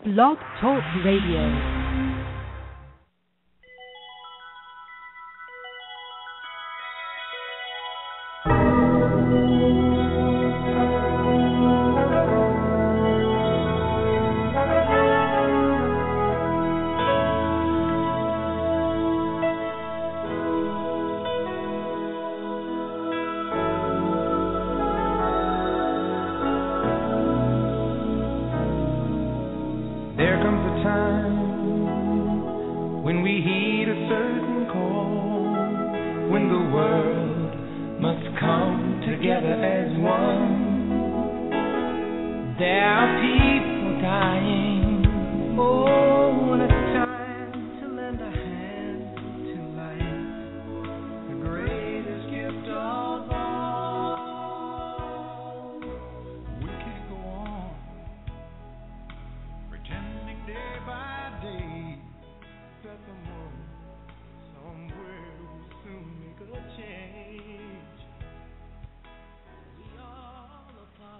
Blog Talk Radio.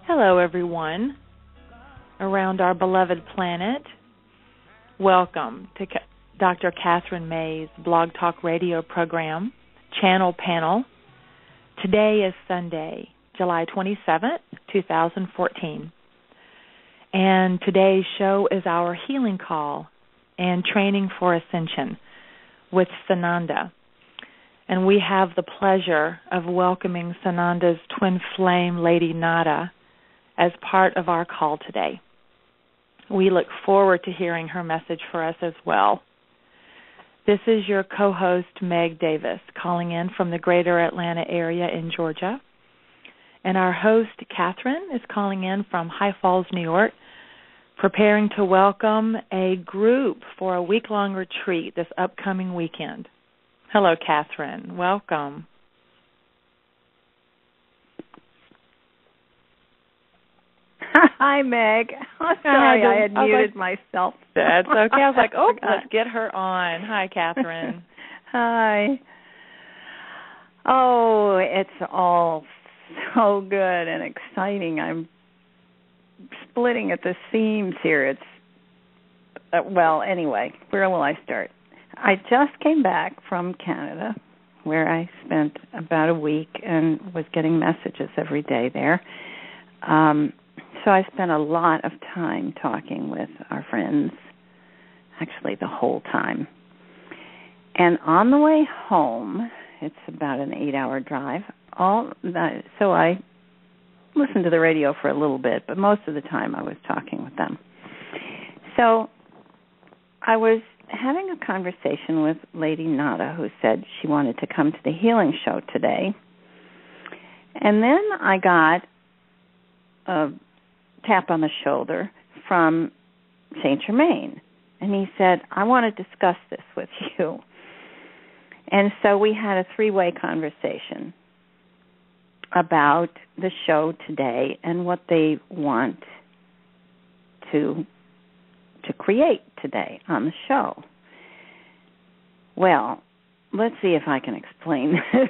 Hello, everyone around our beloved planet. Welcome to Dr. Kathryn May's Blog Talk Radio program, Channel Panel. Today is Sunday, July 27th, 2014. And today's show is our healing call and training for Ascension with Sananda. And we have the pleasure of welcoming Sananda's twin flame, Lady Nada, as part of our call today. We look forward to hearing her message for us as well. This is your co-host, Meg Davis, calling in from the greater Atlanta area in Georgia. And our host, Kathryn, is calling in from High Falls, New York, preparing to welcome a group for a week-long retreat this upcoming weekend. Hello, Kathryn. Welcome. Hi, Meg. Oh, sorry, I had muted myself. That's okay. I was like, oh, let's get her on. Hi, Kathryn. Hi. Oh, it's all so good and exciting. I'm splitting at the seams here. It's, well, anyway, where will I start? I just came back from Canada, where I spent about a week and was getting messages every day there. So I spent a lot of time talking with our friends, actually the whole time. And on the way home, it's about an 8-hour drive, so I listened to the radio for a little bit, but most of the time I was talking with them. So I was having a conversation with Lady Nada, who said she wanted to come to the healing show today. And then I got a tap on the shoulder from Saint Germain. And he said, I want to discuss this with you. And so we had a 3-way conversation about the show today and what they want to create today on the show. Well, let's see if I can explain this.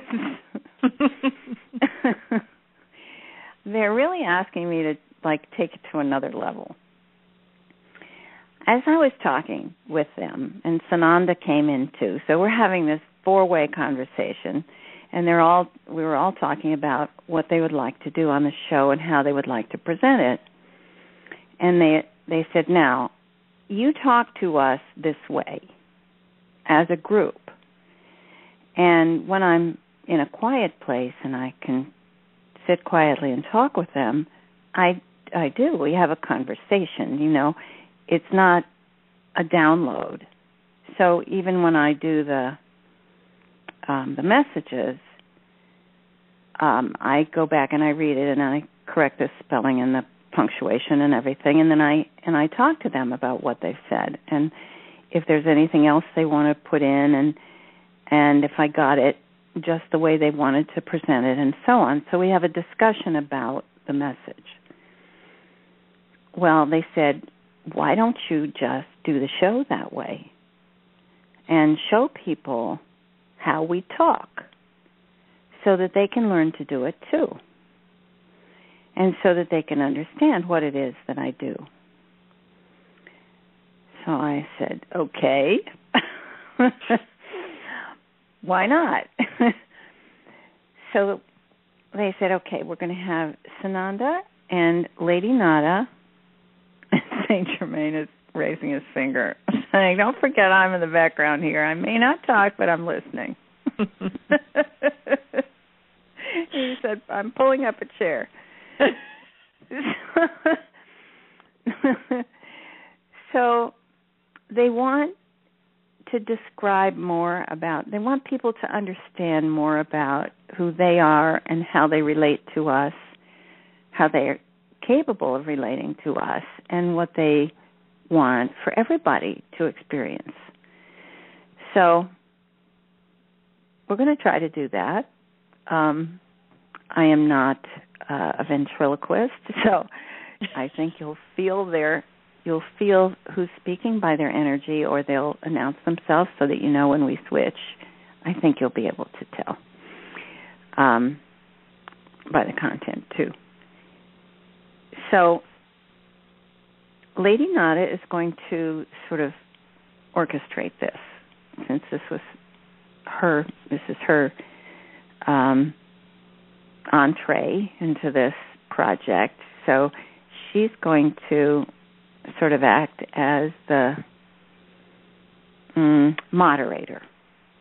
They're really asking me to take it to another level. As I was talking with them, and Sananda came in too, so we're having this 4-way conversation, and we were all talking about what they would like to do on the show and how they would like to present it. And they said, now, you talk to us this way as a group. And when I'm in a quiet place and I can sit quietly and talk with them, I do. We have a conversation, It's not a download. So even when I do the messages, I go back and I read it and I correct the spelling and the punctuation and everything, and then I talk to them about what they've said and if there's anything else they want to put in and if I got it just the way they wanted to present it and so on. So we have a discussion about the message. Well, they said, why don't you just do the show that way and show people how we talk so that they can learn to do it too and so that they can understand what it is that I do. So I said, okay. Why not? So they said, okay, we're going to have Sananda and Lady Nada. Saint Germain is raising his finger, saying, don't forget I'm in the background here. I may not talk, but I'm listening. He said, I'm pulling up a chair. So they want to describe more about, they want people to understand more about who they are and how they relate to us, how they are capable of relating to us, and what they want for everybody to experience. So we're going to try to do that. I am not a ventriloquist, so I think you'll feel who's speaking by their energy, or they'll announce themselves so that you know when we switch. I think you'll be able to tell by the content, too. So Lady Nada is going to sort of orchestrate this, since this is her entree into this project. So she's going to sort of act as the moderator,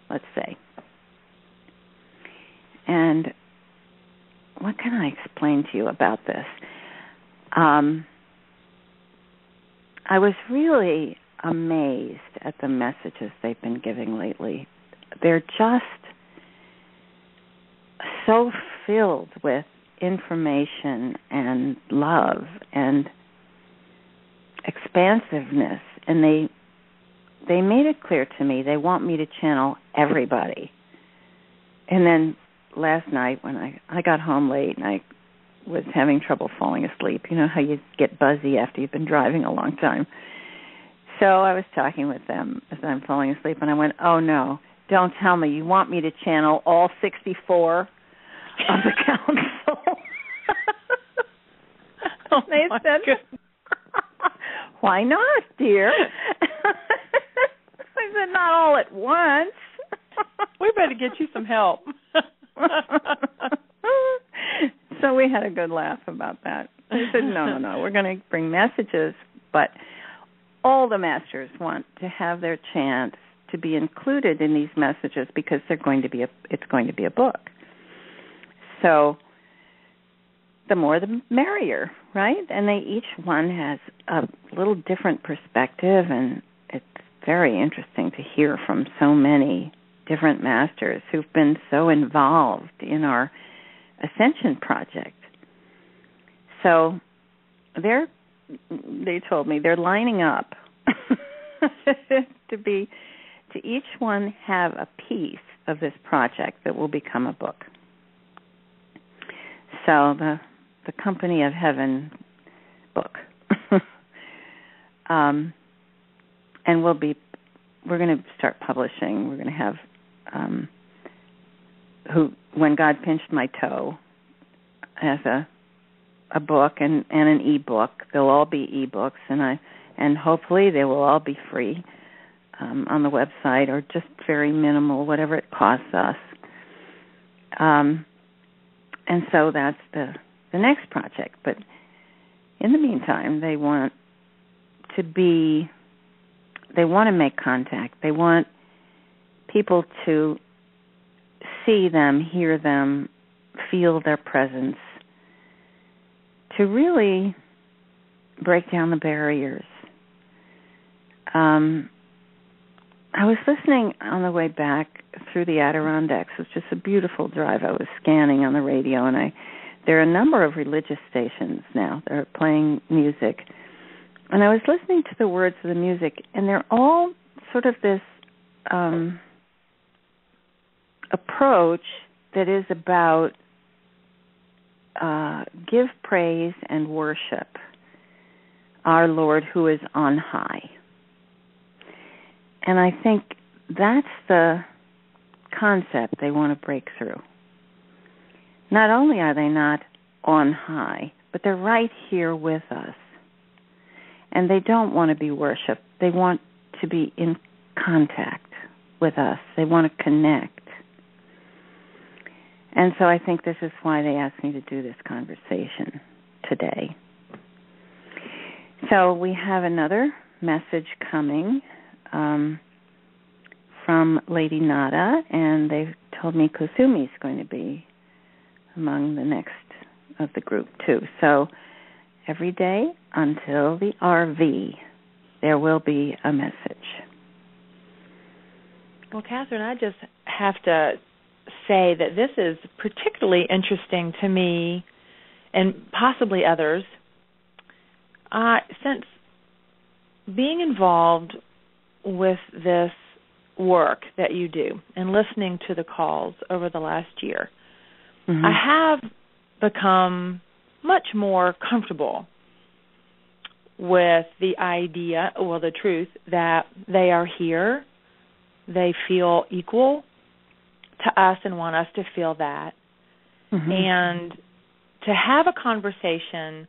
let's say. And what can I explain to you about this? I was really amazed at the messages they've been giving lately. They're just so filled with information and love and expansiveness, and they made it clear to me they want me to channel everybody. And then last night when I got home late and I was having trouble falling asleep, you know how you get buzzy after you've been driving a long time. So I was talking with them as I'm falling asleep, and I went, oh no, don't tell me you want me to channel all 64 of the council. Oh, they said, why not, dear? I said, not all at once. We better get you some help. So we had a good laugh about that. I said, no, we're going to bring messages, but all the masters want to have their chance to be included in these messages because it's going to be a book. So the more the merrier, right? And each one has a little different perspective, and it's very interesting to hear from so many different masters who've been so involved in our Ascension project. So they told me they're lining up to each one have a piece of this project that will become a book. So the Company of Heaven book. And we're going to start publishing. We're going to have When God Pinched My Toe as a book and an e-book. They'll all be e-books, and hopefully they will all be free on the website, or just very minimal, whatever it costs us. And so that's the next project. But in the meantime, they want to make contact. They want people to see them, hear them, feel their presence, to really break down the barriers. I was listening on the way back through the Adirondacks. It was just a beautiful drive. I was scanning on the radio, and there are a number of religious stations now that are playing music. And I was listening to the words of the music, and they're all sort of this approach that is about give praise and worship our Lord who is on high. And I think that's the concept they want to break through. Not only are they not on high, but they're right here with us. And they don't want to be worshipped. They want to be in contact with us. They want to connect. And so I think this is why they asked me to do this conversation today. So we have another message coming from Lady Nada, and they've told me Kusumi's going to be among the next of the group too. So every day until the RV, there will be a message. Well, Kathryn, I just have to say that this is particularly interesting to me and possibly others, since being involved with this work that you do and listening to the calls over the last year, I have become much more comfortable with the idea, well, the truth, that they are here, they feel equal to us and want us to feel that. And to have a conversation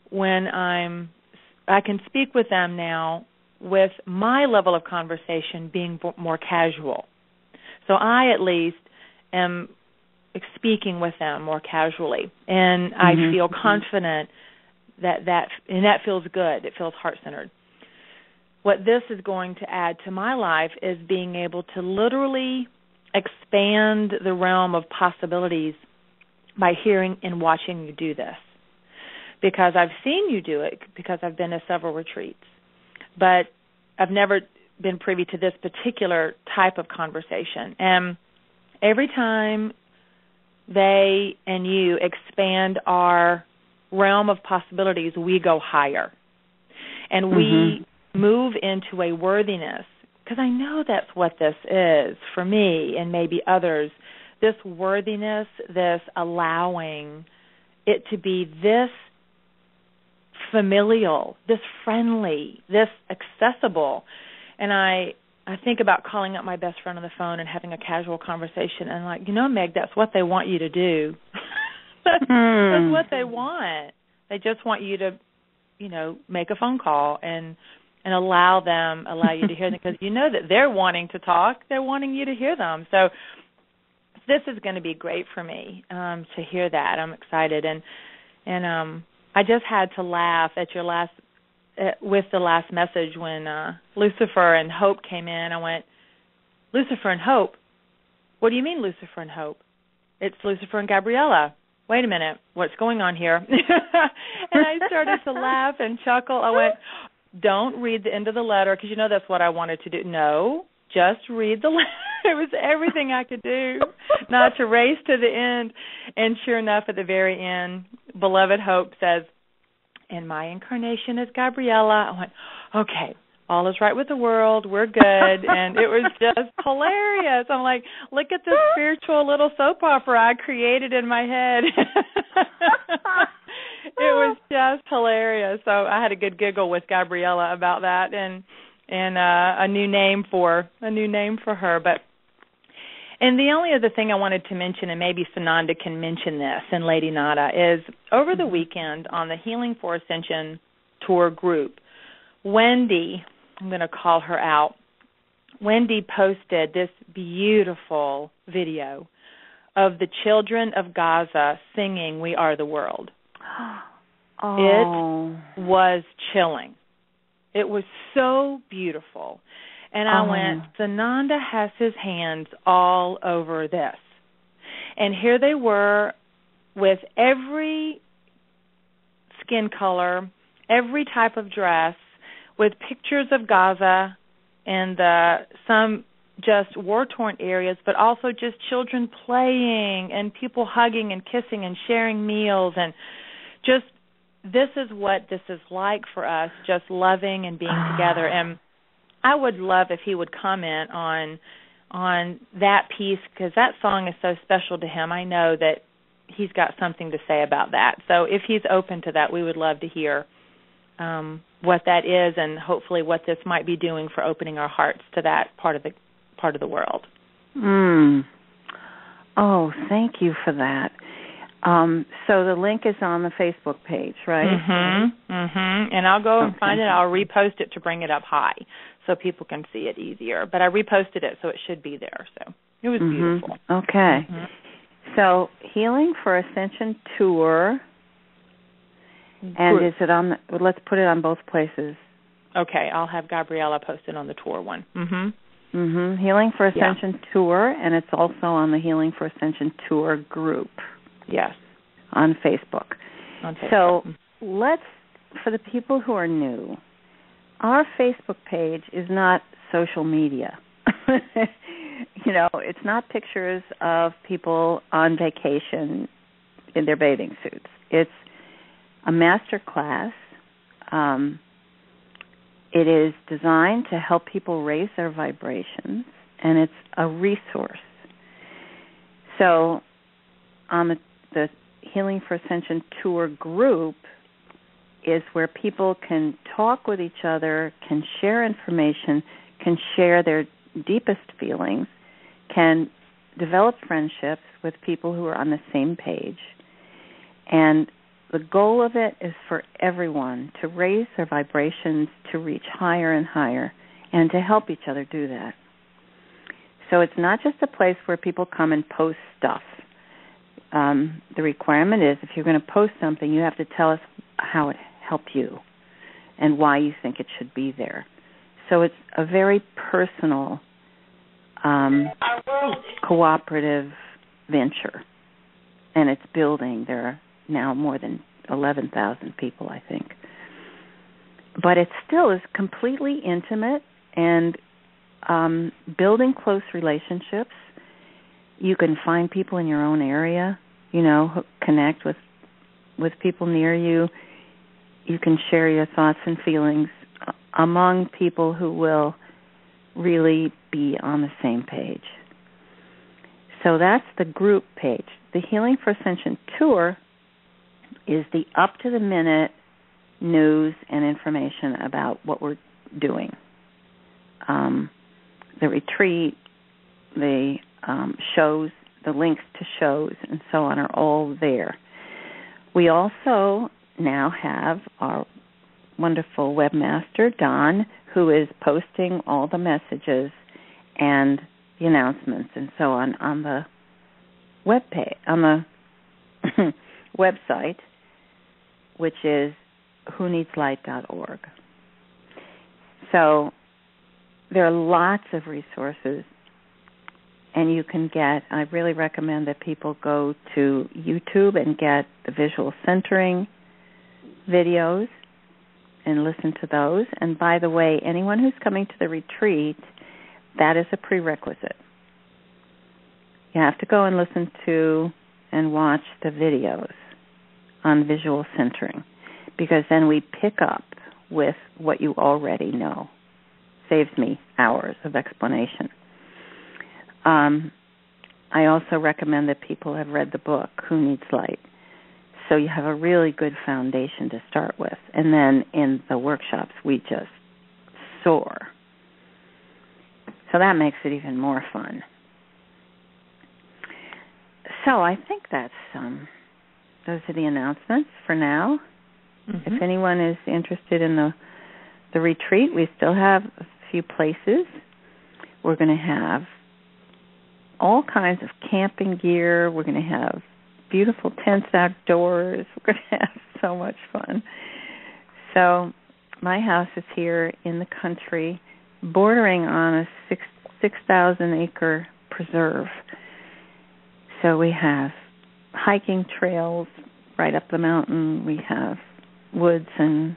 when I can speak with them now with my level of conversation being more casual. So I at least am speaking with them more casually, and I feel confident that feels good. It feels heart-centered. What this is going to add to my life is being able to literally expand the realm of possibilities by hearing and watching you do this. Because I've seen you do it, because I've been to several retreats. But I've never been privy to this particular type of conversation. And every time they and you expand our realm of possibilities, we go higher. And we move into a worthiness, because I know that's what this is for me and maybe others, this worthiness, this allowing it to be this familial, this friendly, this accessible. And I think about calling up my best friend on the phone and having a casual conversation and like, Meg, that's what they want you to do. That's what they want. They just want you to, make a phone call and allow you to hear them, because that they're wanting to talk. They're wanting you to hear them. So this is going to be great for me to hear that. I'm excited. And I just had to laugh at with the last message when Lucifer and Hope came in. I went, Lucifer and Hope? What do you mean Lucifer and Hope? It's Lucifer and Gabriella. Wait a minute, what's going on here? And I started to laugh and chuckle. I went, don't read the end of the letter, because that's what I wanted to do. No, just read the letter. It was everything I could do not to race to the end. And sure enough, at the very end, beloved Hope says, and my incarnation is Gabriella. I went, okay, all is right with the world. We're good. And it was just hilarious. I'm like, look at this spiritual little soap opera I created in my head. It was just hilarious. So I had a good giggle with Gabriella about that, and a new name for her. And the only other thing I wanted to mention, and maybe Sananda can mention this, and Lady Nada, is over the weekend on the Healing for Ascension tour group, Wendy, I'm going to call her out, Wendy posted this beautiful video of the children of Gaza singing We Are the World. It was chilling. It was so beautiful. And I went, Sananda has his hands all over this. And here they were with every skin color, every type of dress, with pictures of Gaza and some just war-torn areas, but also just children playing and people hugging and kissing and sharing meals, and just this is what this is like for us, just loving and being together. And I would love if he would comment on that piece, because that song is so special to him. I know that he's got something to say about that. So if he's open to that, we would love to hear what that is, and hopefully what this might be doing for opening our hearts to that part of the world. Oh, thank you for that. So the link is on the Facebook page, right? And I'll go and find it. I'll repost it to bring it up high so people can see it easier. But I reposted it, so it should be there. So it was beautiful. Okay. So Healing for Ascension Tour, and is it on? Let's put it on both places. Okay, I'll have Gabriella post it on the tour one. Healing for Ascension Tour, and it's also on the Healing for Ascension Tour group. Yes. On Facebook. So let's, for the people who are new, our Facebook page is not social media. It's not pictures of people on vacation in their bathing suits. It's a master class. It is designed to help people raise their vibrations, and it's a resource. So on the Healing for Ascension Tour group is where people can talk with each other, can share information, can share their deepest feelings, can develop friendships with people who are on the same page. And the goal of it is for everyone to raise their vibrations, to reach higher and higher, and to help each other do that. So it's not just a place where people come and post stuff. The requirement is if you're going to post something, you have to tell us how it helped you and why you think it should be there. So it's a very personal, cooperative venture, and it's building. There are now more than 11,000 people, I think. But it still is completely intimate and building close relationships. You can find people in your own area, connect with people near you. You can share your thoughts and feelings among people who will really be on the same page. So that's the group page. The Healing for Ascension Tour is the up-to-the-minute news and information about what we're doing. The retreat, the shows, the links to shows, and so on are all there. We also now have our wonderful webmaster, Don, who is posting all the messages and the announcements and so on the on the website, which is whoneedslight.org. So there are lots of resources, and you can I really recommend that people go to YouTube and get the visual centering videos and listen to those. And by the way, anyone who's coming to the retreat, that is a prerequisite. You have to go and listen to and watch the videos on visual centering, because then we pick up with what you already know. Saves me hours of explanation. I also recommend that people have read the book, Who Needs Light? So you have a really good foundation to start with. And then in the workshops, we just soar. So that makes it even more fun. So I think that's those are the announcements for now. If anyone is interested in the retreat, we still have a few places. We're going to have all kinds of camping gear. We're going to have beautiful tents outdoors. We're going to have so much fun. So my house is here in the country, bordering on a 6,000-acre preserve. So we have hiking trails right up the mountain. We have woods and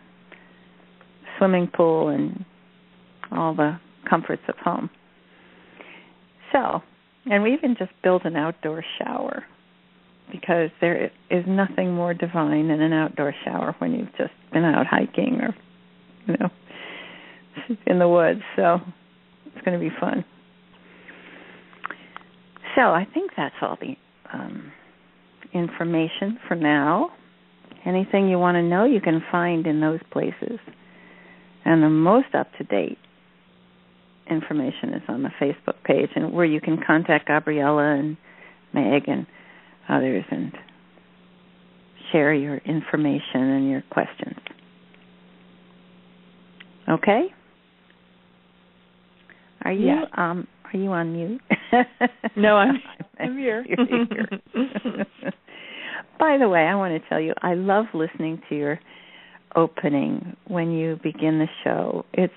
swimming pool and all the comforts of home. So, and we even just built an outdoor shower, because there is nothing more divine than an outdoor shower when you've just been out hiking or, in the woods. So it's going to be fun. So I think that's all the information for now. Anything you want to know, you can find in those places. And the most up-to-date information is on the Facebook page, and where you can contact Gabriella and Meg and others and share your information and your questions. Okay? Are you on mute? No, I'm here. You're here. By the way, I want to tell you, I love listening to your opening when you begin the show. It's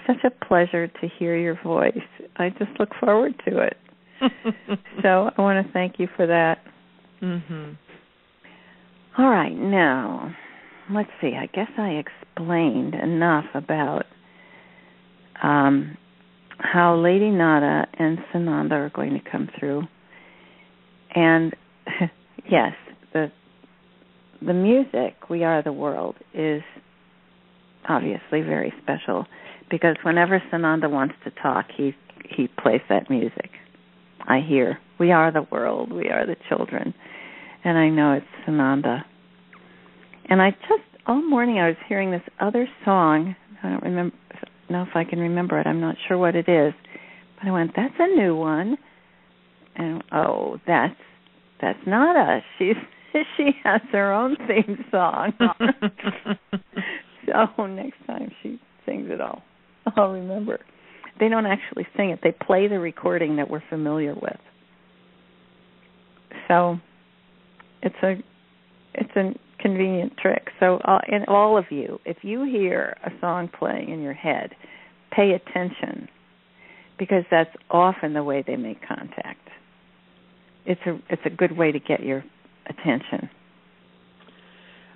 such a pleasure to hear your voice. I just look forward to it. So I want to thank you for that. Mm-hmm. All right, now, let's see. I guess I explained enough about how Lady Nada and Sananda are going to come through. And, yes, the music, We Are the World, is obviously very special because whenever Sananda wants to talk, he plays that music. I hear, we are the world, we are the children. And I know it's Sananda. And all morning I was hearing this other song. I don't know if I can remember it. I'm not sure what it is. But I went, that's a new one. And, that's not us. She has her own theme song. So next time she sings it, I'll remember. They don't actually sing it. They play the recording that we're familiar with. So it's a convenient trick. So and all of you, if you hear a song playing in your head, pay attention because that's often the way they make contact. It's a good way to get your attention.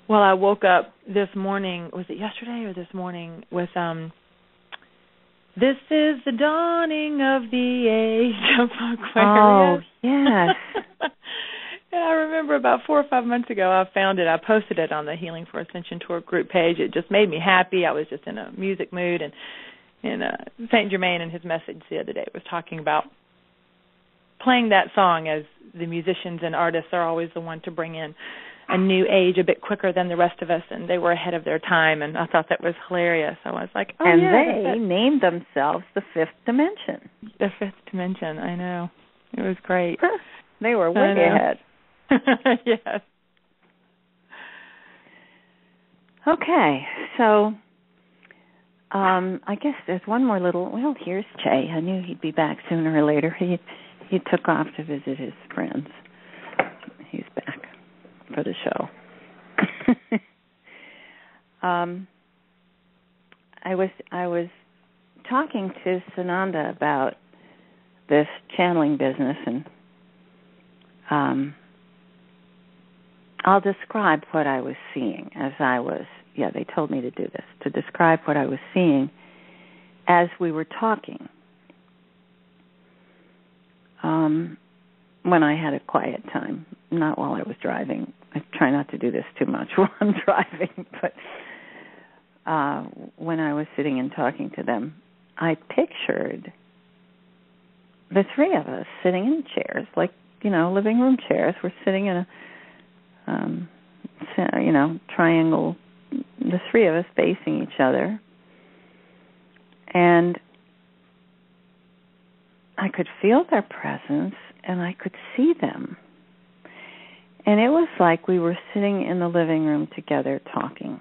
Well, I woke up this morning, was it yesterday or this morning, with this is the dawning of the age of Aquarius. Oh, yes. And I remember about 4 or 5 months ago, I found it. I posted it on the Healing for Ascension Tour group page. It just made me happy. I was just in a music mood. And St. Germain in his message the other day was talking about playing that song as the musicians and artists are always the one to bring in a new age a bit quicker than the rest of us, and they were ahead of their time, and I thought that was hilarious. I was like, oh, and yeah. They named themselves the Fifth Dimension. The Fifth Dimension, I know. It was great. They were way ahead. Yes. Okay, so I guess there's one more here's Jay. I knew he'd be back sooner or later. He took off to visit his friends. He's back for the show. I was talking to Sananda about this channeling business, and I'll describe what I was seeing as I was. Yeah, they told me to do this, to describe what I was seeing as we were talking. When I had a quiet time, not while I was driving. I try not to do this too much while I'm driving, but when I was sitting and talking to them, I pictured the three of us sitting in chairs, like, living room chairs. We're sitting in a, triangle, the three of us facing each other. And I could feel their presence, and I could see them. And it was like we were sitting in the living room together talking.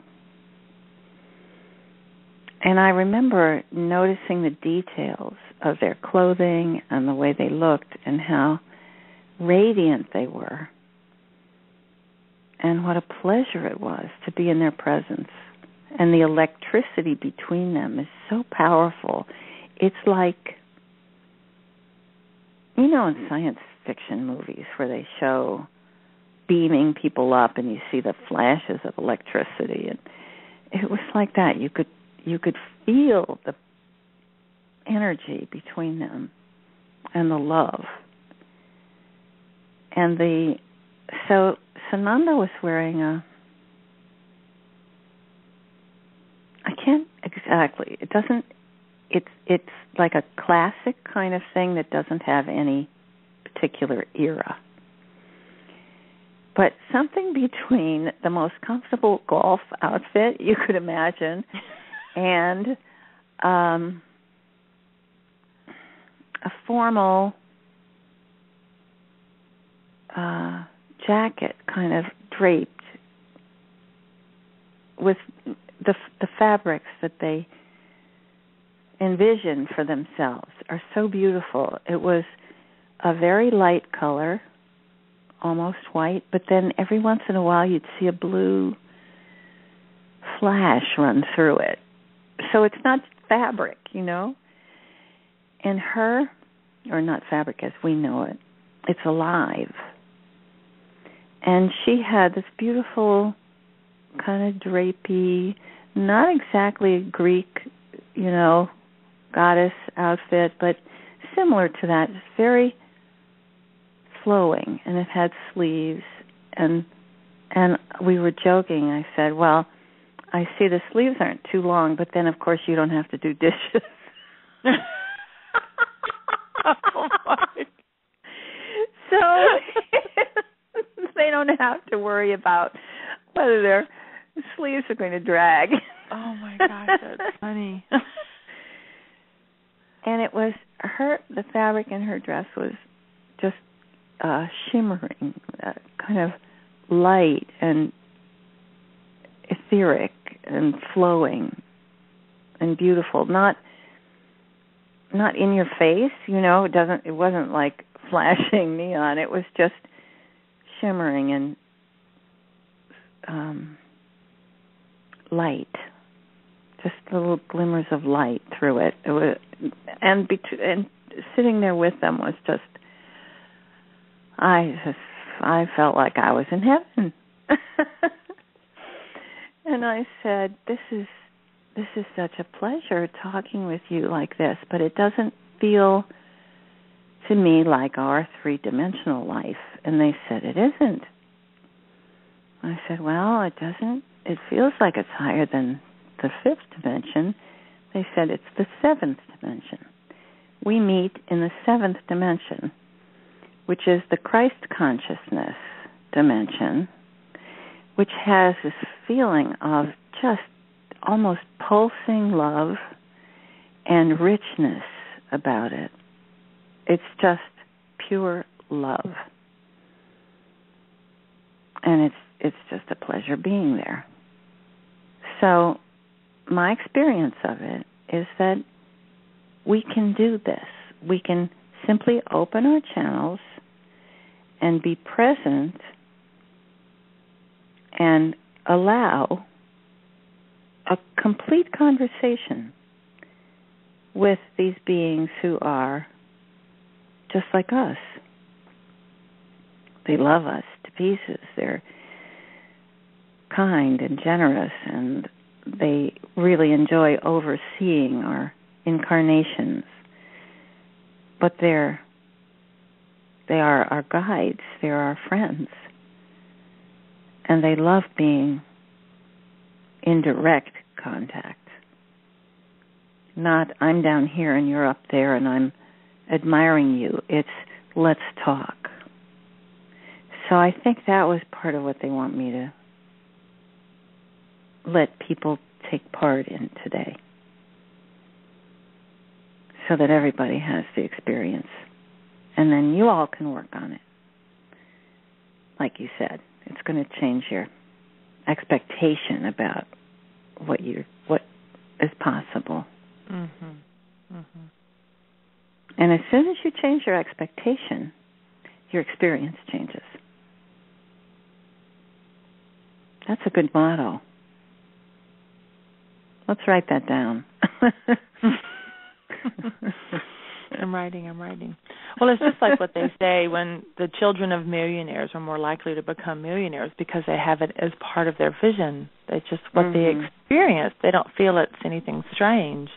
And I remember noticing the details of their clothing and the way they looked and how radiant they were. And what a pleasure it was to be in their presence. And the electricity between them is so powerful. It's like, in science fiction movies where they show beaming people up and you see the flashes of electricity. And it was like that. You could feel the energy between them and the love. And so Sananda was wearing I can't exactly, it's like a classic kind of thing that doesn't have any particular era. But something between the most comfortable golf outfit you could imagine and a formal jacket kind of draped with the fabrics that they envision for themselves are so beautiful. It was a very light color, almost white, but then every once in a while you'd see a blue flash run through it. So it's not fabric, you know. And her, or not fabric as we know it, it's alive. And she had this beautiful kind of drapey, not exactly a Greek, you know, goddess outfit, but similar to that, just very flowing, and it had sleeves. And we were joking. I said, well, I see the sleeves aren't too long, but then, of course, you don't have to do dishes. Oh, my. So they don't have to worry about whether their sleeves are going to drag. Oh, my gosh, that's funny. And it was the fabric in her dress was just shimmering, kind of light and etheric and flowing and beautiful. Not in your face, you know. It wasn't like flashing neon. It was just shimmering and light, just little glimmers of light through it. It was, and sitting there with them was just. I felt like I was in heaven. And I said, this is such a pleasure talking with you like this, but it doesn't feel to me like our three-dimensional life. And they said, it isn't. I said, well, it doesn't. It feels like it's higher than the fifth dimension. They said, it's the seventh dimension. We meet in the seventh dimension, which is the Christ consciousness dimension, which has this feeling of just almost pulsing love and richness about it. It's just pure love. And it's just a pleasure being there. So my experience of it is that we can do this. We can simply open our channels and be present and allow a complete conversation with these beings who are just like us. They love us to pieces. They're kind and generous, and they really enjoy overseeing our incarnations. But they are our guides. They're our friends. And they love being in direct contact. Not, I'm down here and you're up there and I'm admiring you. It's, let's talk. So I think that was part of what they want me to let people take part in today, so that everybody has the experience. And then you all can work on it. Like you said, it's going to change your expectation about what is possible. Mm-hmm. Mm-hmm. And as soon as you change your expectation, your experience changes. That's a good motto. Let's write that down. I'm writing. Well, it's just like what they say when the children of millionaires are more likely to become millionaires because they have it as part of their vision. It's just what they experience. They don't feel it's anything strange.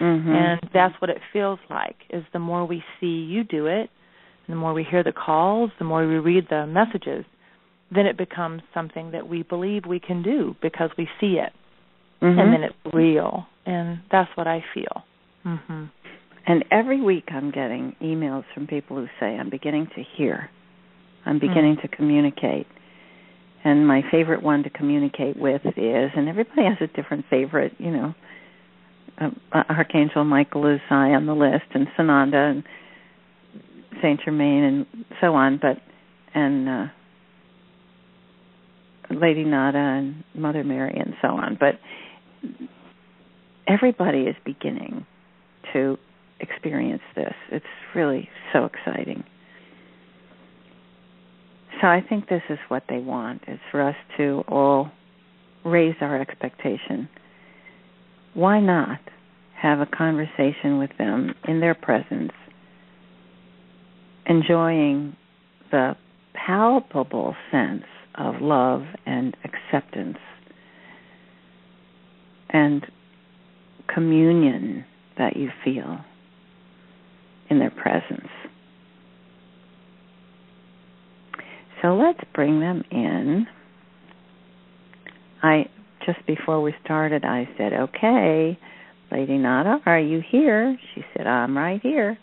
Mm-hmm. And that's what it feels like, is the more we see you do it, the more we hear the calls, the more we read the messages, then it becomes something that we believe we can do because we see it. Mm-hmm. And then it's real. And that's what I feel. Mm-hmm. And every week I'm getting emails from people who say, I'm beginning to hear. I'm beginning to communicate. And my favorite one to communicate with is, and everybody has a different favorite, you know, Archangel Michael is high on the list, and Sananda and Saint Germain and so on. But Lady Nada and Mother Mary and so on. But everybody is beginning to experience this. It's really so exciting. So I think this is what they want, is for us to all raise our expectation. Why not have a conversation with them in their presence, enjoying the palpable sense of love and acceptance and communion that you feel in their presence. So let's bring them in. Just before we started, I said, okay, Lady Nada, are you here? She said, I'm right here.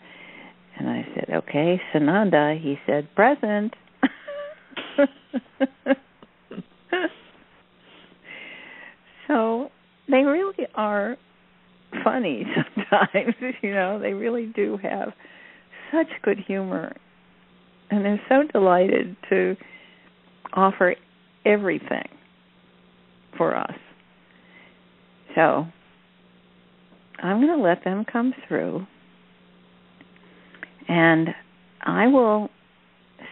And I said, okay, Sananda. He said, present. So they really are funny sometimes, they really do have such good humor. And they're so delighted to offer everything for us. So I'm going to let them come through. And I will,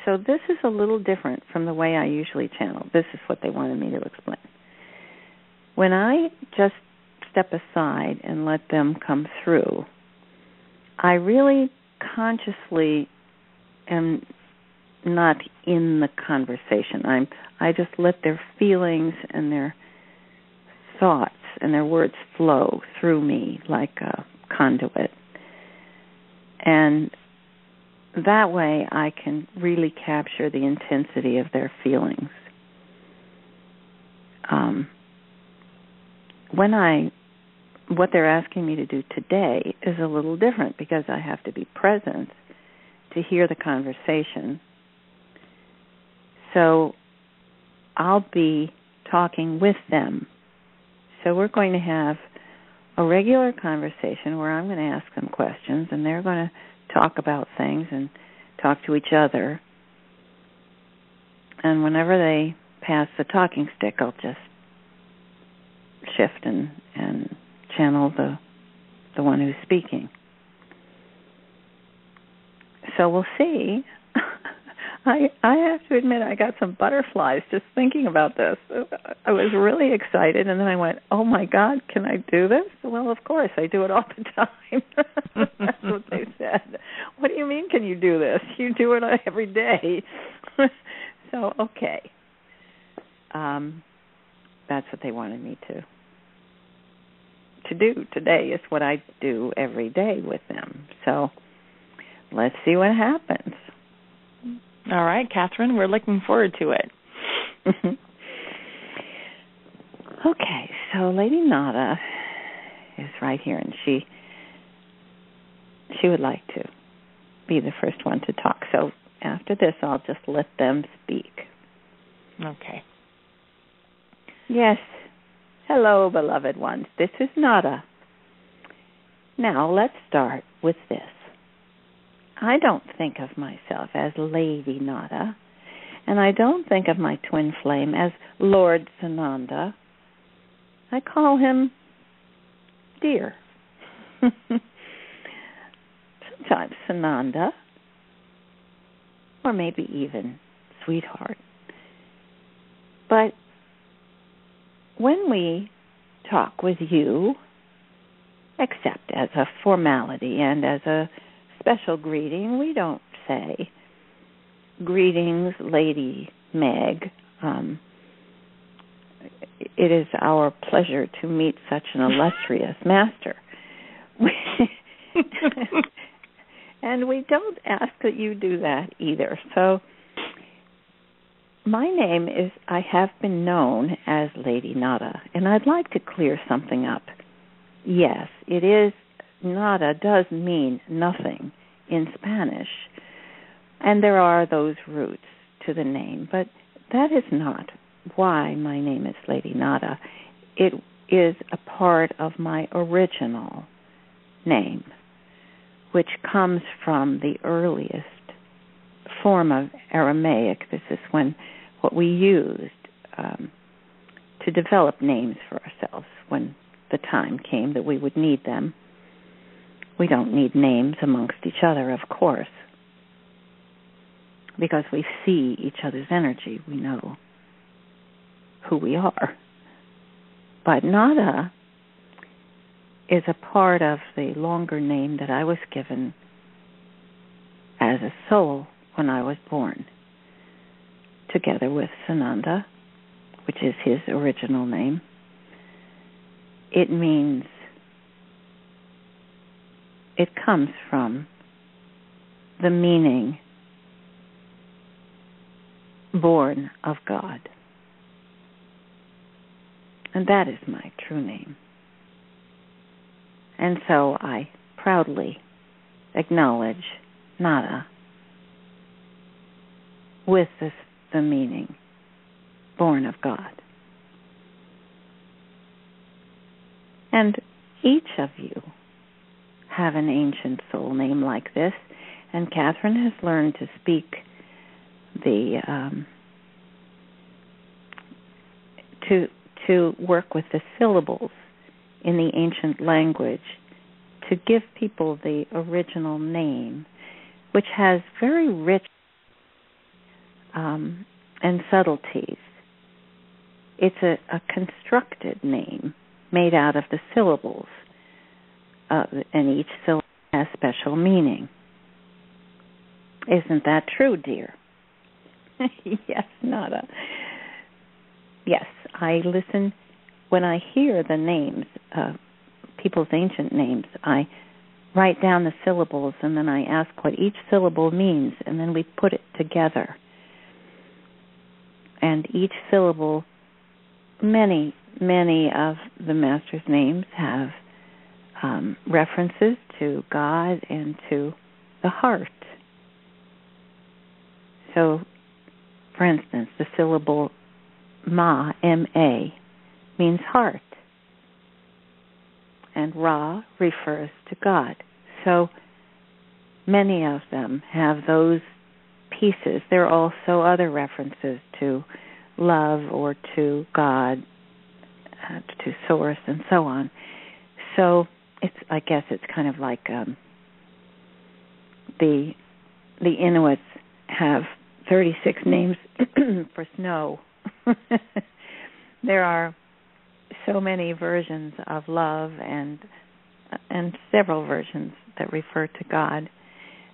so this is a little different from the way I usually channel. This is what they wanted me to explain. When I just step aside and let them come through, I really consciously am not in the conversation. I just let their feelings and their thoughts and their words flow through me like a conduit. And that way I can really capture the intensity of their feelings. What they're asking me to do today is a little different because I have to be present to hear the conversation. So I'll be talking with them. So we're going to have a regular conversation where I'm going to ask them questions and they're going to talk about things and talk to each other. And whenever they pass the talking stick, I'll just shift and channel the one who's speaking. So we'll see. I have to admit I got some butterflies just thinking about this. I was really excited, and then I went, oh, my God, can I do this? Well, of course, I do it all the time. That's what they said. What do you mean, can you do this? You do it every day. So, okay. That's what they wanted me to do today, is what I do every day with them. So let's see what happens. All right, Kathryn, we're looking forward to it. Okay, so Lady Nada is right here, and she would like to be the first one to talk. So after this, I'll just let them speak. Okay. Yes. Hello, beloved ones. This is Nada. Now, let's start with this. I don't think of myself as Lady Nada, and I don't think of my twin flame as Lord Sananda. I call him dear. Sometimes Sananda, or maybe even sweetheart. But when we talk with you, except as a formality and as a special greeting, we don't say, greetings, Lady Meg. It is our pleasure to meet such an illustrious master. And we don't ask that you do that either. So my name is, I have been known as Lady Nada, and I'd like to clear something up. Yes, it is, Nada does mean nothing in Spanish, and there are those roots to the name, but that is not why my name is Lady Nada. It is a part of my original name, which comes from the earliest form of Aramaic. This is what we used to develop names for ourselves when the time came that we would need them. We don't need names amongst each other, of course, because we see each other's energy. We know who we are. But Nada is a part of the longer name that I was given as a soul when I was born, together with Sananda, which is his original name. It means, it comes from the meaning born of God. And that is my true name. And so I proudly acknowledge Nada with the meaning born of God. And each of you have an ancient soul name like this, and Kathryn has learned to speak to work with the syllables in the ancient language to give people the original name, which has very rich and subtleties. It's a constructed name made out of the syllables, and each syllable has special meaning. Isn't that true, dear? Yes, Nada. Yes, I listen. When I hear the names, people's ancient names, I write down the syllables, and then I ask what each syllable means, and then we put it together. And each syllable, many of the Master's names have references to God and to the heart. So, for instance, the syllable Ma, M-A, means heart. And Ra refers to God. So many of them have those pieces. There are also other references to love or to God, to Source, and so on. So I guess it's kind of like the Inuits have 36 names for snow. There are so many versions of love and several versions that refer to God,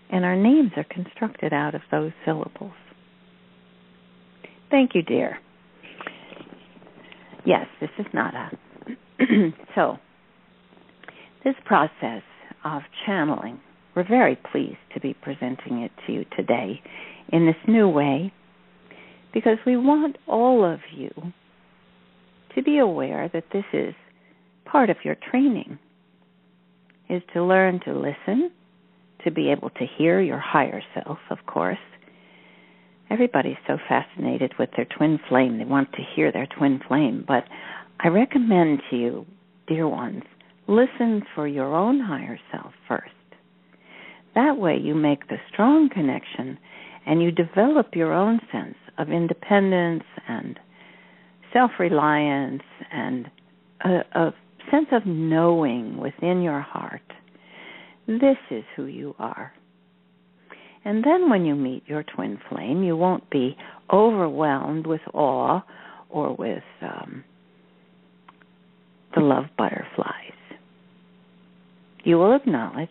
and our names are constructed out of those syllables. Thank you, dear. Yes, this is Nada. So, this process of channeling, we're very pleased to be presenting it to you today in this new way, because we want all of you to be aware that this is part of your training, is to learn to listen, to be able to hear your higher self, of course. Everybody's so fascinated with their twin flame. They want to hear their twin flame. But I recommend to you, dear ones, listen for your own higher self first. That way you make the strong connection and you develop your own sense of independence and self-reliance and a sense of knowing within your heart. This is who you are. And then when you meet your twin flame, you won't be overwhelmed with awe or with the love butterflies. You will acknowledge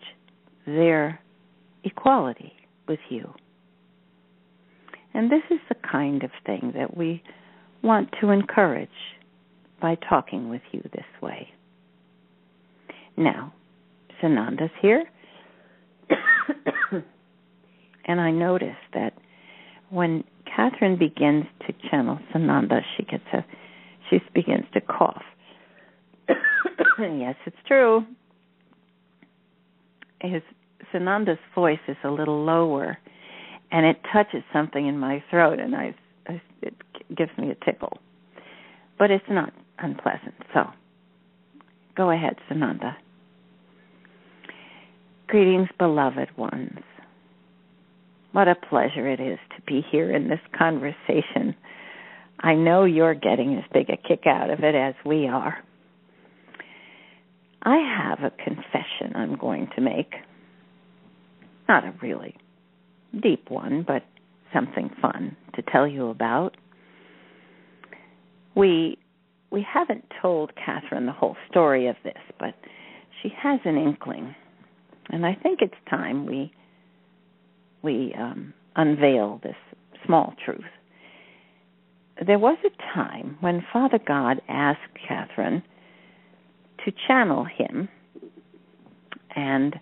their equality with you. And this is the kind of thing that we want to encourage by talking with you this way. Now, Sananda's here. And I notice that when Kathryn begins to channel Sananda, she begins to cough. Yes, it's true. Sananda's voice is a little lower, and it touches something in my throat, and it gives me a tickle. But it's not unpleasant, so go ahead, Sananda. Greetings, beloved ones. What a pleasure it is to be here in this conversation. I know you're getting as big a kick out of it as we are. I have a confession I'm going to make. Not a really deep one, but something fun to tell you about. We haven't told Kathryn the whole story of this, but she has an inkling. And I think it's time we unveil this small truth. There was a time when Father God asked Kathryn to channel him, and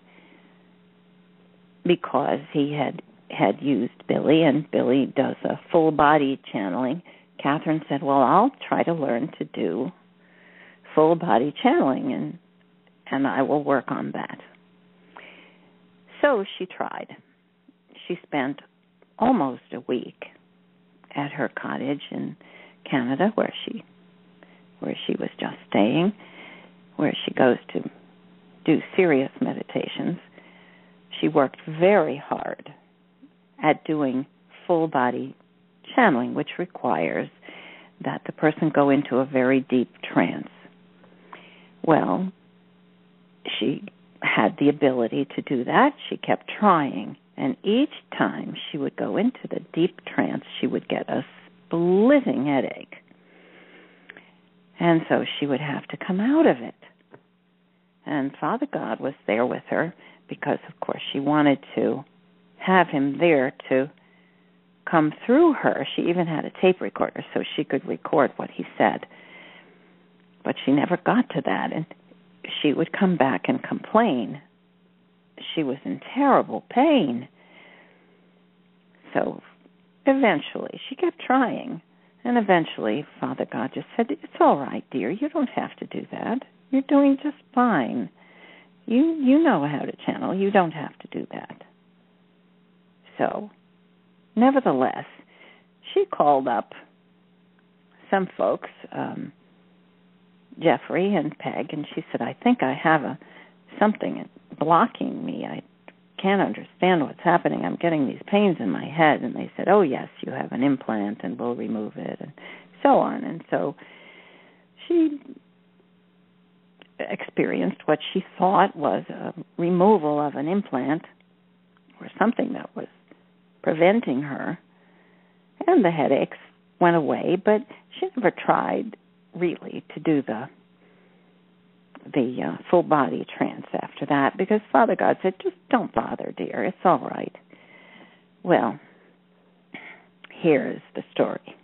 because he had used Billy, and Billy does a full-body channeling, Kathryn said, well, I'll try to learn to do full-body channeling, and I will work on that. So she tried. She spent almost a week at her cottage in Canada, where she was just staying, where she goes to do serious meditations. She worked very hard at doing full-body channeling, which requires that the person go into a very deep trance. Well, she had the ability to do that. She kept trying, and each time she would go into the deep trance, she would get a splitting headache. And so she would have to come out of it. And Father God was there with her because, of course, she wanted to have him there to come through her. She even had a tape recorder so she could record what he said. But she never got to that, and she would come back and complain. She was in terrible pain. So eventually, she kept trying, and eventually Father God just said, it's all right, dear, you don't have to do that. You're doing just fine. You know how to channel. You don't have to do that. So, nevertheless, she called up some folks, Jeffrey and Peg, and she said, I think I have something blocking me. I can't understand what's happening. I'm getting these pains in my head. And they said, oh, yes, you have an implant, and we'll remove it, and so on. And so she experienced what she thought was a removal of an implant or something that was preventing her, and the headaches went away, but she never tried really to do the full body trance after that, because Father God said, just don't bother, dear, it's all right. Well, here's the story.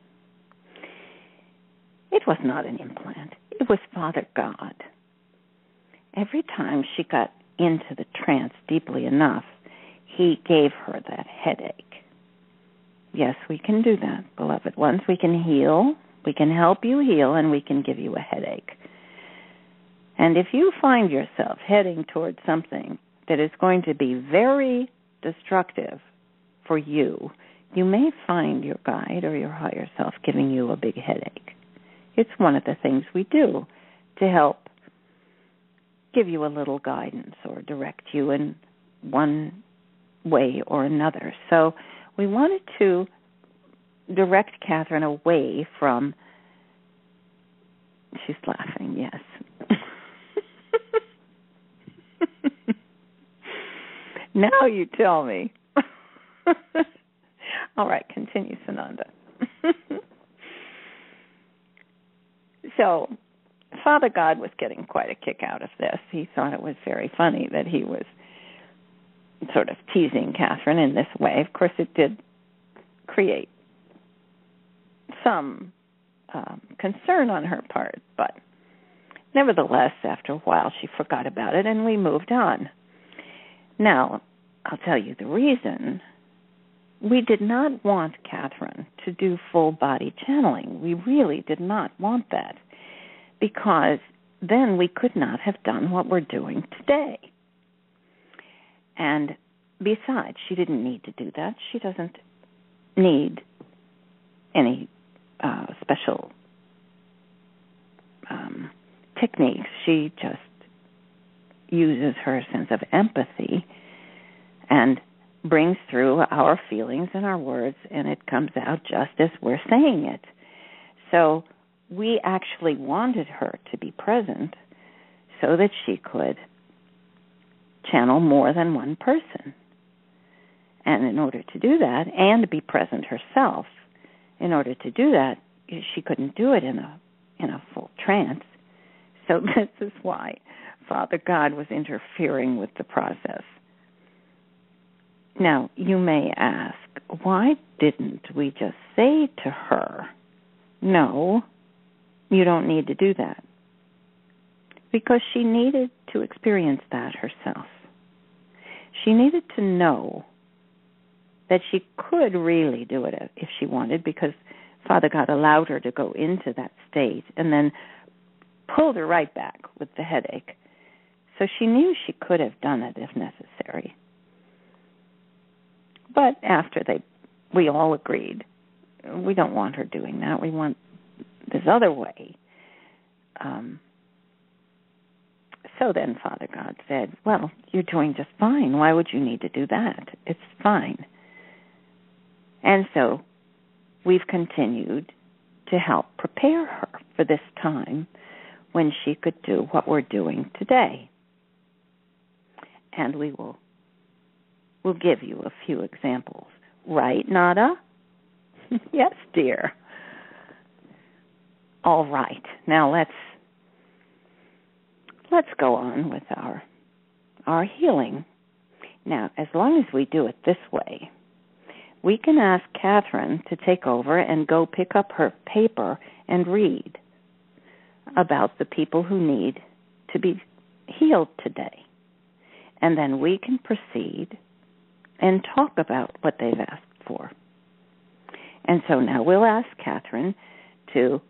It was not an implant. It was Father God. Every time she got into the trance deeply enough, he gave her that headache. Yes, we can do that, beloved ones. We can heal, we can help you heal, and we can give you a headache. And if you find yourself heading towards something that is going to be very destructive for you, you may find your guide or your higher self giving you a big headache. It's one of the things we do to help give you a little guidance or direct you in one way or another. So we wanted to direct Kathryn away from, she's laughing, yes. Now you tell me. All right, continue, Sananda. So Father God was getting quite a kick out of this. He thought it was very funny that he was sort of teasing Kathryn in this way. Of course, it did create some concern on her part, but nevertheless, after a while, she forgot about it, and we moved on. Now, I'll tell you the reason. We did not want Kathryn to do full-body channeling. We really did not want that, because then we could not have done what we're doing today. And besides, she didn't need to do that. She doesn't need any special techniques. She just uses her sense of empathy and brings through our feelings and our words, and it comes out just as we're saying it. So we actually wanted her to be present so that she could channel more than one person. And in order to do that, and be present herself, in order to do that, she couldn't do it in a full trance. So this is why Father God was interfering with the process. Now, you may ask, why didn't we just say to her, no, you don't need to do that? Because she needed to experience that herself. She needed to know that she could really do it if she wanted, because Father God allowed her to go into that state and then pulled her right back with the headache. So she knew she could have done it if necessary. But after we all agreed, we don't want her doing that. We want this other way. So then Father God said, well, you're doing just fine. Why would you need to do that? It's fine. And so we've continued to help prepare her for this time when she could do what we're doing today. And we'll give you a few examples. Right, Nada? Yes, dear. All right. Now let's go on with our healing. Now, as long as we do it this way, we can ask Kathryn to take over and go pick up her paper and read about the people who need to be healed today. And then we can proceed and talk about what they've asked for. And so now we'll ask Kathryn to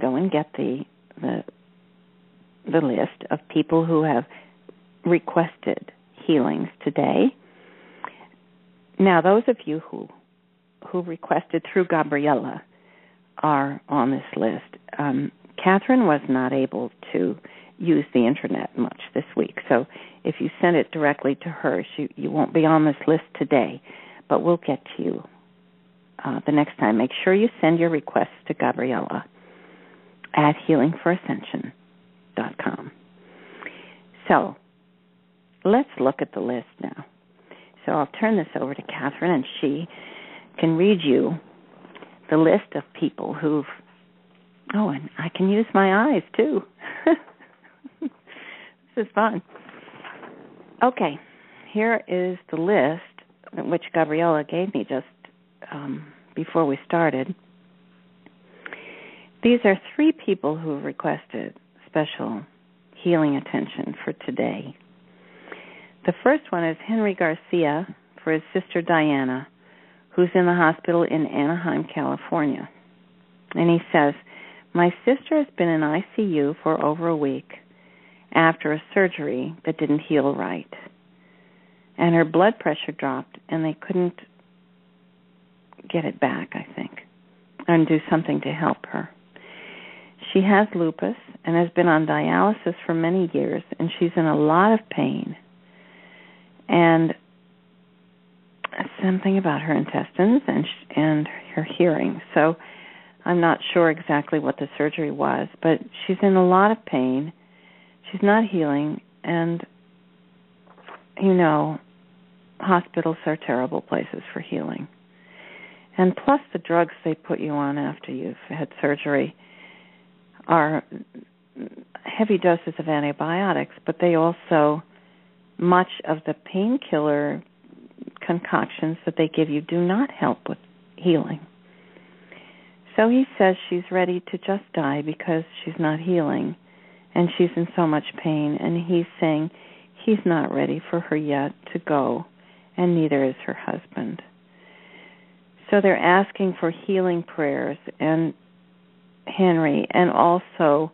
go and get the list of people who have requested healings today. Now, those of you who requested through Gabriella are on this list. Kathryn was not able to use the internet much this week, so if you send it directly to her, you won't be on this list today, but we'll get to you the next time. Make sure you send your requests to Gabriella at healingforascension.com. So let's look at the list now. So I'll turn this over to Kathryn, and she can read you the list of people who've... Oh, and I can use my eyes, too. This is fun. Okay, here is the list which Gabriella gave me just before we started. These are 3 people who have requested special healing attention for today. The first one is Henry Garcia for his sister Diana, who's in the hospital in Anaheim, California. And he says, my sister has been in ICU for over a week after a surgery that didn't heal right. And her blood pressure dropped, and they couldn't get it back, I think, and do something to help her. She has lupus and has been on dialysis for many years, and she's in a lot of pain. And something about her intestines and her hearing. So I'm not sure exactly what the surgery was, but she's in a lot of pain. She's not healing, and, you know, hospitals are terrible places for healing. And plus the drugs they put you on after you've had surgery are heavy doses of antibiotics, but they also, much of the painkiller concoctions that they give you do not help with healing. So he says she's ready to just die because she's not healing, and she's in so much pain, and he's saying he's not ready for her yet to go, and neither is her husband. So they're asking for healing prayers, and Henry, and also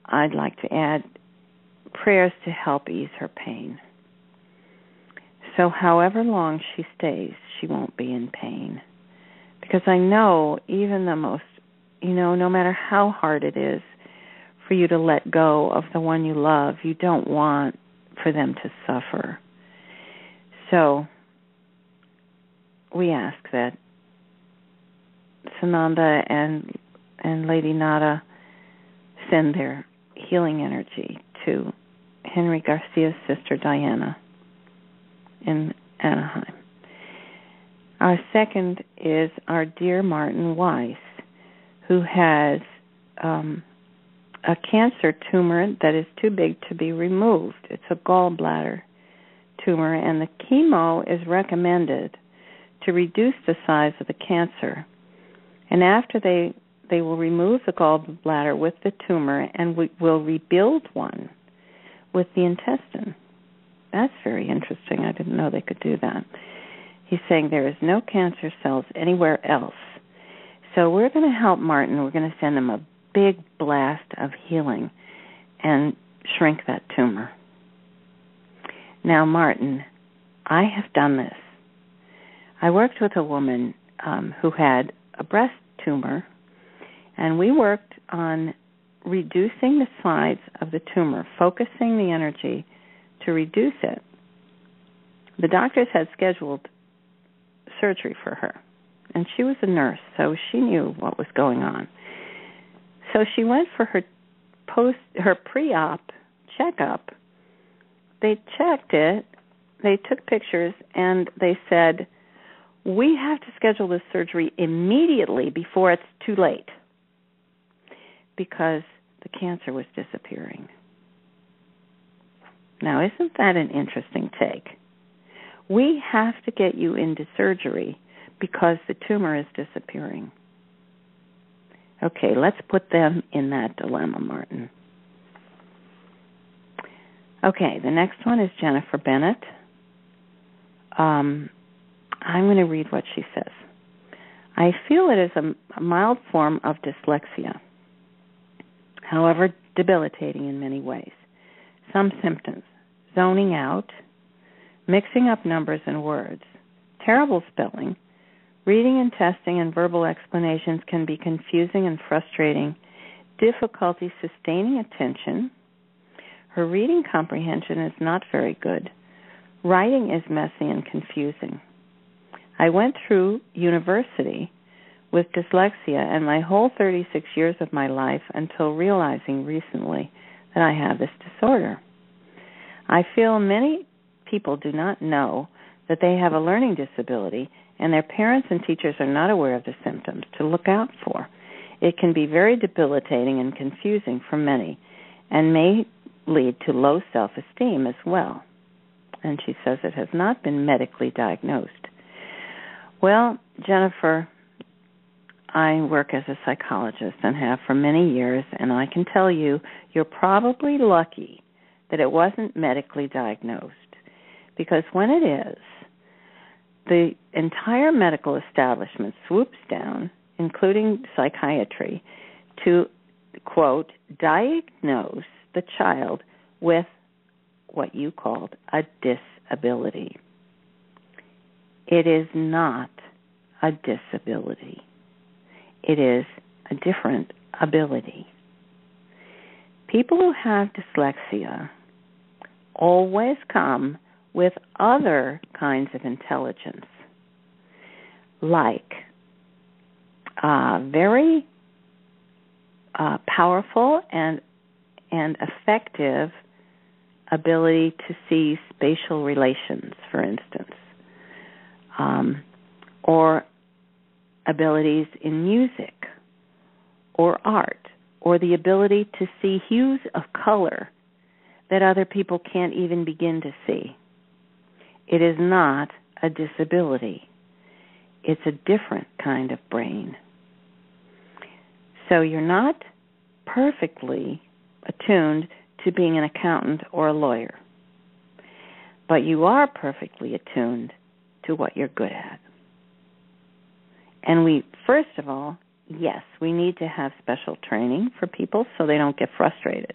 I'd like to add prayers to help ease her pain. So however long she stays, she won't be in pain. Because I know even the most, no matter how hard it is for you to let go of the one you love, you don't want for them to suffer. So we ask that Sananda and and Lady Nada send their healing energy to Henry Garcia's sister Diana in Anaheim. Our second is our dear Martin Weiss, who has a cancer tumor that is too big to be removed. It's a gallbladder tumor, and the chemo is recommended to reduce the size of the cancer. And after they will remove the gallbladder with the tumor, and we will rebuild one with the intestine. That's very interesting. I didn't know they could do that. He's saying there is no cancer cells anywhere else. So we're going to help Martin. We're going to send him a big blast of healing and shrink that tumor. Now, Martin, I have done this. I worked with a woman who had a breast tumor, and we worked on reducing the size of the tumor, focusing the energy to reduce it. The doctors had scheduled surgery for her, and she was a nurse, so she knew what was going on. So she went for her pre-op checkup. They checked it, they took pictures, and they said, we have to schedule this surgery immediately before it's too late, because the cancer was disappearing. Now, isn't that an interesting take? We have to get you into surgery because the tumor is disappearing. Okay, let's put them in that dilemma, Martin. Okay, the next one is Jennifer Bennett. I'm going to read what she says. I feel it is a mild form of dyslexia, however debilitating in many ways. Some symptoms: zoning out, mixing up numbers and words, terrible spelling, reading and testing and verbal explanations can be confusing and frustrating, difficulty sustaining attention. Her reading comprehension is not very good. Writing is messy and confusing. I went through university with dyslexia and my whole 36 years of my life until realizing recently that I have this disorder. I feel many people do not know that they have a learning disability, and their parents and teachers are not aware of the symptoms to look out for. It can be very debilitating and confusing for many, and may lead to low self-esteem as well. And she says it has not been medically diagnosed. Well, Jennifer, I work as a psychologist and have for many years, and I can tell you, you're probably lucky that it wasn't medically diagnosed, because when it is, the entire medical establishment swoops down, including psychiatry, to, quote, diagnose the child with what you called a disability. It is not a disability. It is a different ability. People who have dyslexia always come with other kinds of intelligence, like very powerful and effective ability to see spatial relations, for instance, or abilities in music or art, or the ability to see hues of color that other people can't even begin to see. It is not a disability. It's a different kind of brain. So you're not perfectly attuned to being an accountant or a lawyer, but you are perfectly attuned to what you're good at. And we, first of all, yes, we need to have special training for people so they don't get frustrated.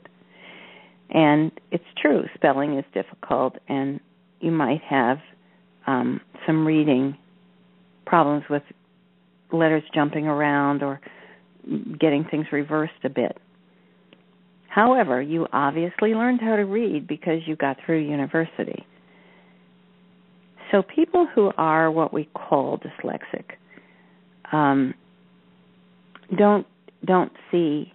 And it's true, spelling is difficult, and you might have some reading problems with letters jumping around or getting things reversed a bit. However, you obviously learned how to read because you got through university. So people who are what we call dyslexic don't don't see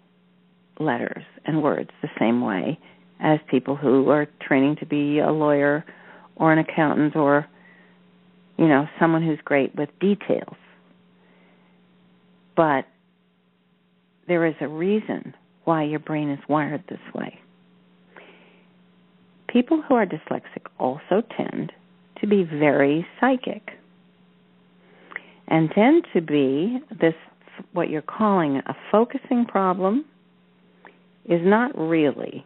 letters and words the same way as people who are training to be a lawyer or an accountant or, someone who's great with details. But there is a reason why your brain is wired this way. People who are dyslexic also tend to be very psychic and tend to be this, what you're calling a focusing problem, is not really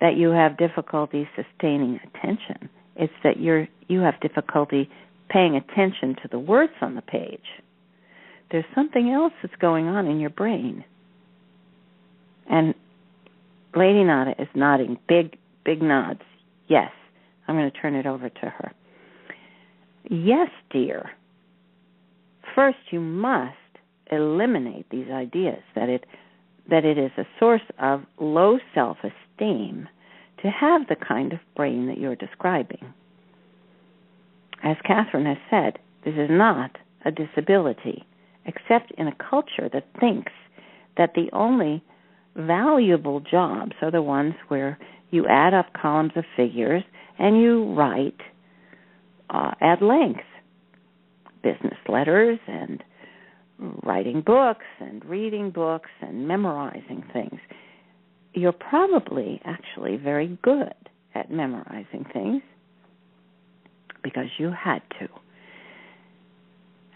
that you have difficulty sustaining attention. It's that you have difficulty paying attention to the words on the page. There's something else that's going on in your brain. And Lady Nada is nodding, big nods. Yes, I'm going to turn it over to her. Yes, dear. First, you must eliminate these ideas that it is a source of low self-esteem to have the kind of brain that you're describing. As Kathryn has said, this is not a disability, except in a culture that thinks that the only valuable jobs are the ones where you add up columns of figures and you write at length business letters and writing books and reading books and memorizing things. You're probably actually very good at memorizing things because you had to.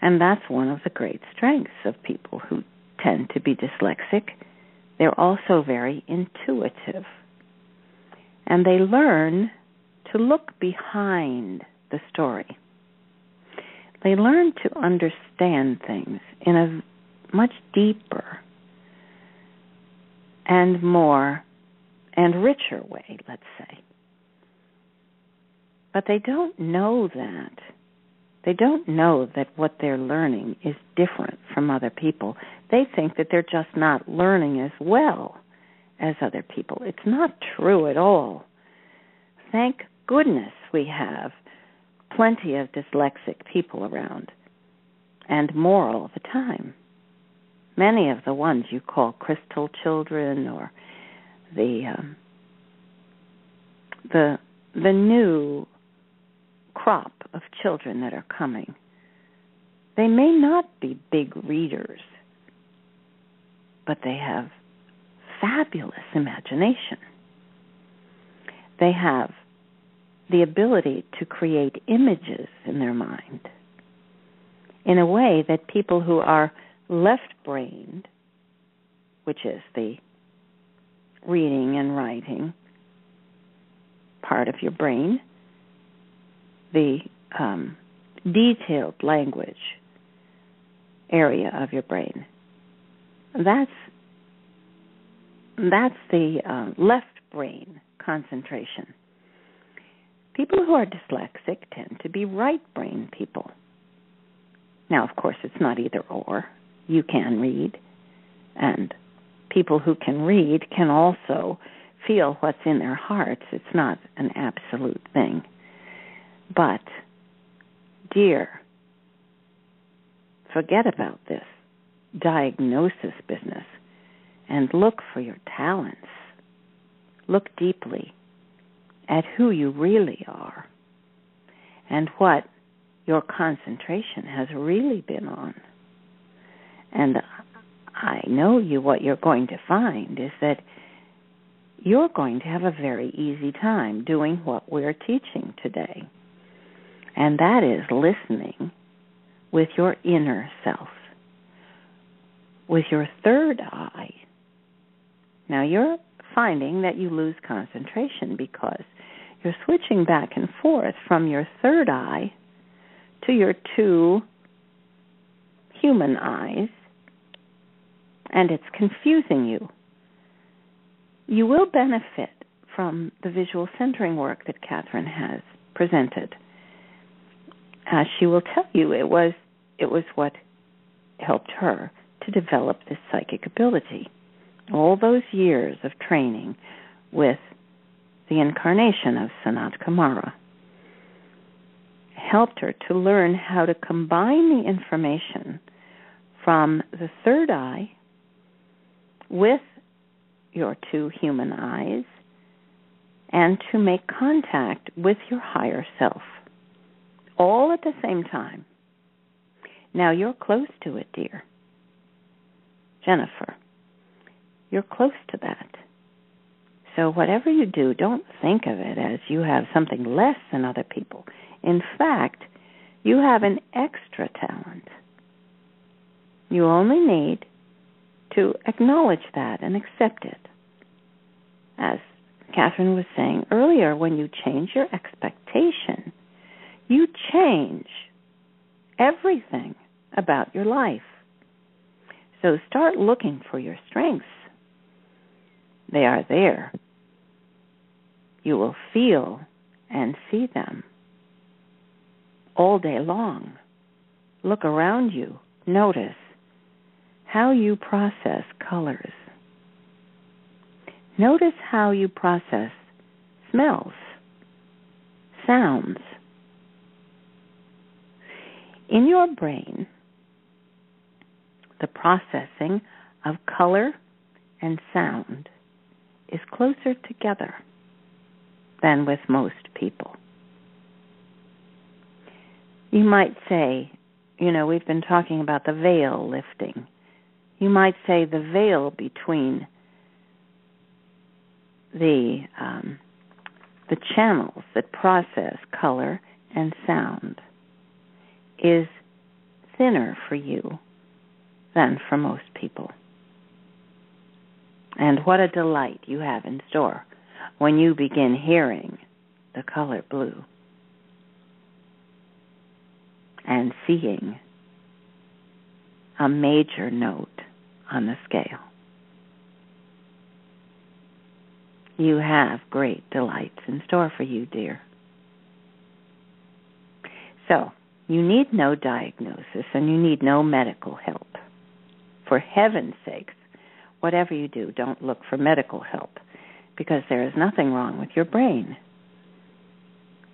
And that's one of the great strengths of people who tend to be dyslexic. They're also very intuitive. And they learn to look behind the story. They learn to understand things in a much deeper and more and richer way, let's say. But they don't know that. They don't know that what they're learning is different from other people. They think that they're just not learning as well as other people. It's not true at all. Thank goodness we have plenty of dyslexic people around, and more all the time. Many of the ones you call crystal children or the new crop of children that are coming, they may not be big readers, but they have fabulous imagination. They have the ability to create images in their mind in a way that people who are left-brained, which is the reading and writing part of your brain, the detailed language area of your brain, that's the left brain concentration. People who are dyslexic tend to be right-brain people. Now, of course, it's not either or. You can read, and people who can read can also feel what's in their hearts. It's not an absolute thing. But, dear, forget about this diagnosis business and look for your talents. Look deeply at who you really are and what your concentration has really been on. And I know what you're going to find is that you're going to have a very easy time doing what we're teaching today. And that is listening with your inner self, with your third eye. Now, you're finding that you lose concentration because you're switching back and forth from your third eye to your two human eyes, and it's confusing you. You will benefit from the visual centering work that Kathryn has presented. She will tell you it was what helped her to develop this psychic ability. All those years of training with the incarnation of Sanat Kumara helped her to learn how to combine the information from the third eye with your two human eyes and to make contact with your higher self, all at the same time. Now, you're close to it, dear. Jennifer, you're close to that. So whatever you do, don't think of it as you have something less than other people. In fact, you have an extra talent. You only need to acknowledge that and accept it. As Kathryn was saying earlier, when you change your expectation, you change everything about your life. So start looking for your strengths. They are there. You will feel and see them all day long. Look around you. Notice how you process colors. Notice how you process smells, sounds. In your brain, the processing of color and sound is closer together than with most people. You might say, we've been talking about the veil lifting. You might say the veil between the channels that process color and sound is thinner for you than for most people. And what a delight you have in store when you begin hearing the color blue and seeing a major note on the scale. You have great delights in store for you, dear. So, you need no diagnosis and you need no medical help. For heaven's sakes, whatever you do, don't look for medical help, because there is nothing wrong with your brain.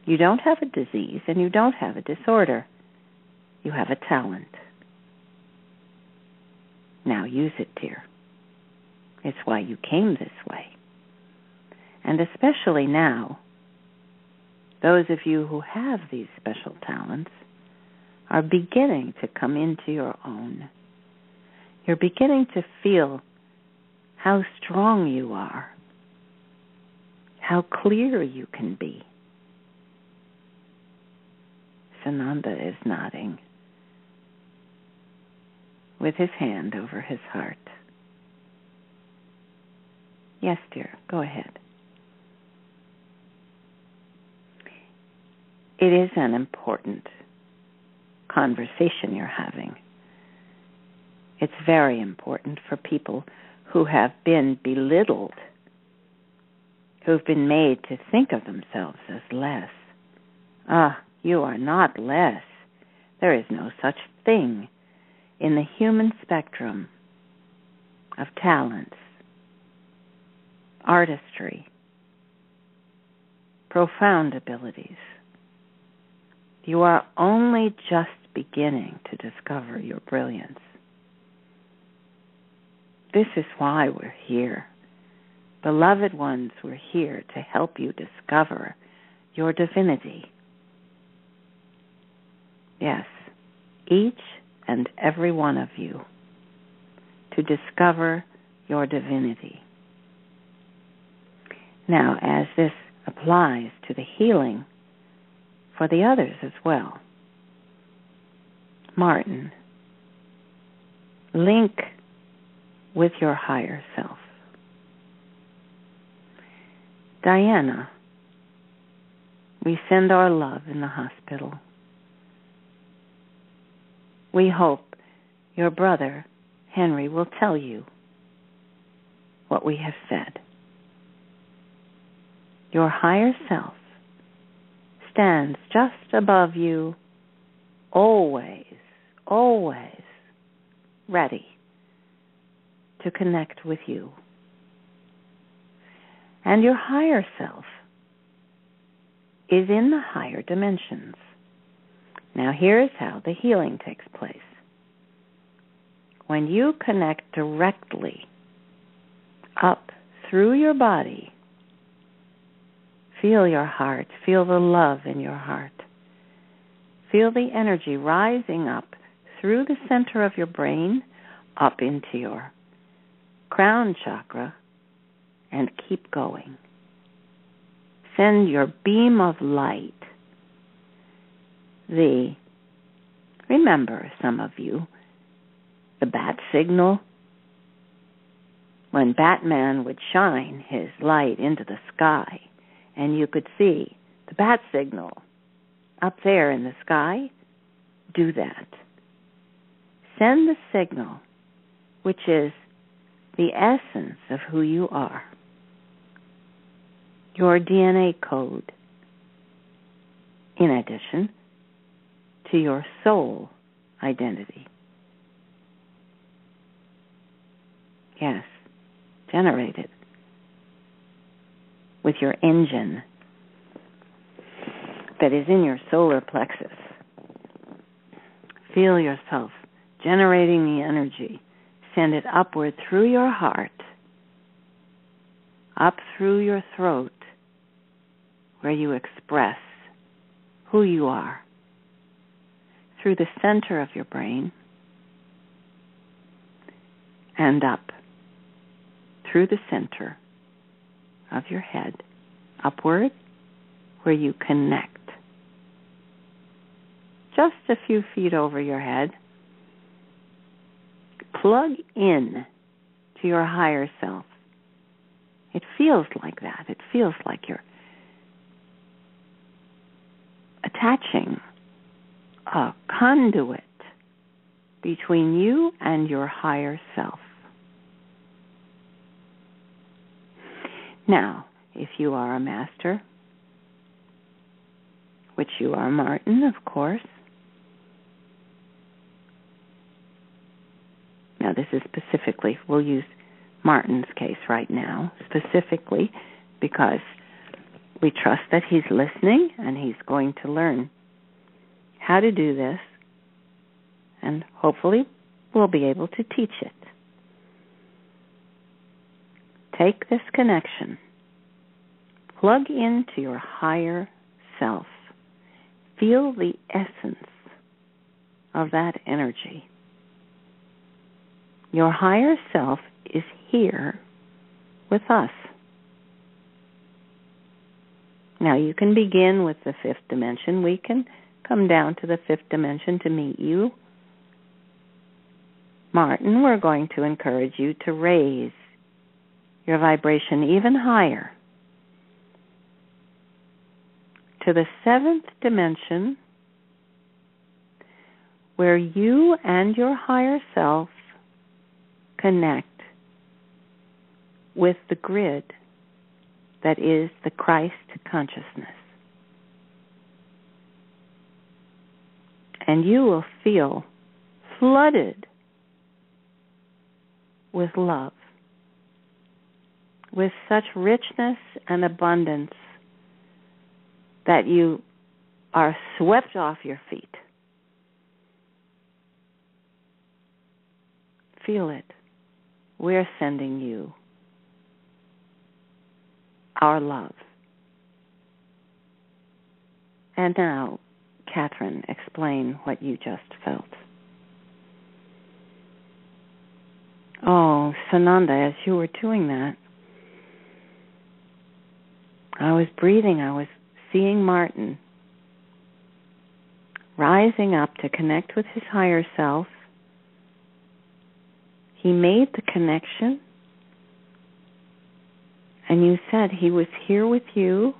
You don't have a disease and you don't have a disorder. You have a talent. Now use it, dear. It's why you came this way. And especially now, those of you who have these special talents are beginning to come into your own. You're beginning to feel how strong you are, how clear you can be. Sananda is nodding with his hand over his heart. Yes, dear, go ahead. It is an important conversation you're having. It's very important for people who have been belittled, who've been made to think of themselves as less. You are not less. There is no such thing in the human spectrum of talents, artistry, profound abilities. You are only just beginning to discover your brilliance. This is why we're here. Beloved ones, we're here to help you discover your divinity. Yes, each and every one of you, to discover your divinity. Now, as this applies to the healing for the others as well, Martin, link with your higher self. Diana, we send our love in the hospital. We hope your brother, Henry, will tell you what we have said. Your higher self stands just above you, always, always ready to connect with you. And your higher self is in the higher dimensions. Now here's how the healing takes place. When you connect directly up through your body. Feel your heart. Feel the love in your heart. Feel the energy rising up through the center of your brain, up into your crown chakra, and keep going. Send your beam of light. Remember, some of you, the bat signal. When Batman would shine his light into the sky, and you could see the bat signal up there in the sky, do that. Send the signal, which is the essence of who you are, your DNA code, in addition to your soul identity. Yes, generate it with your engine that is in your solar plexus. Feel yourself generating the energy. Send it upward through your heart, up through your throat, where you express who you are, through the center of your brain, and up through the center of your head, upward, where you connect. Just a few feet over your head, plug in to your higher self. It feels like that. It feels like you're attaching a conduit between you and your higher self. Now, if you are a master, which you are, Martin, of course. Now, this is specifically, we'll use Martin's case right now, specifically because we trust that he's listening and he's going to learn how to do this, and hopefully we'll be able to teach it. Take this connection, plug into your higher self, feel the essence of that energy. Your higher self is here with us. Now, you can begin with the fifth dimension. We can come down to the fifth dimension to meet you. Martin, we're going to encourage you to raise your vibration even higher to the seventh dimension, where you and your higher self connect with the grid that is the Christ consciousness. And you will feel flooded with love, with such richness and abundance that you are swept off your feet. Feel it. We're sending you our love. And now, Kathryn, explain what you just felt. Oh, Sananda, as you were doing that, I was breathing, I was seeing Martin rising up to connect with his higher self. He made the connection, and you said he was here with you,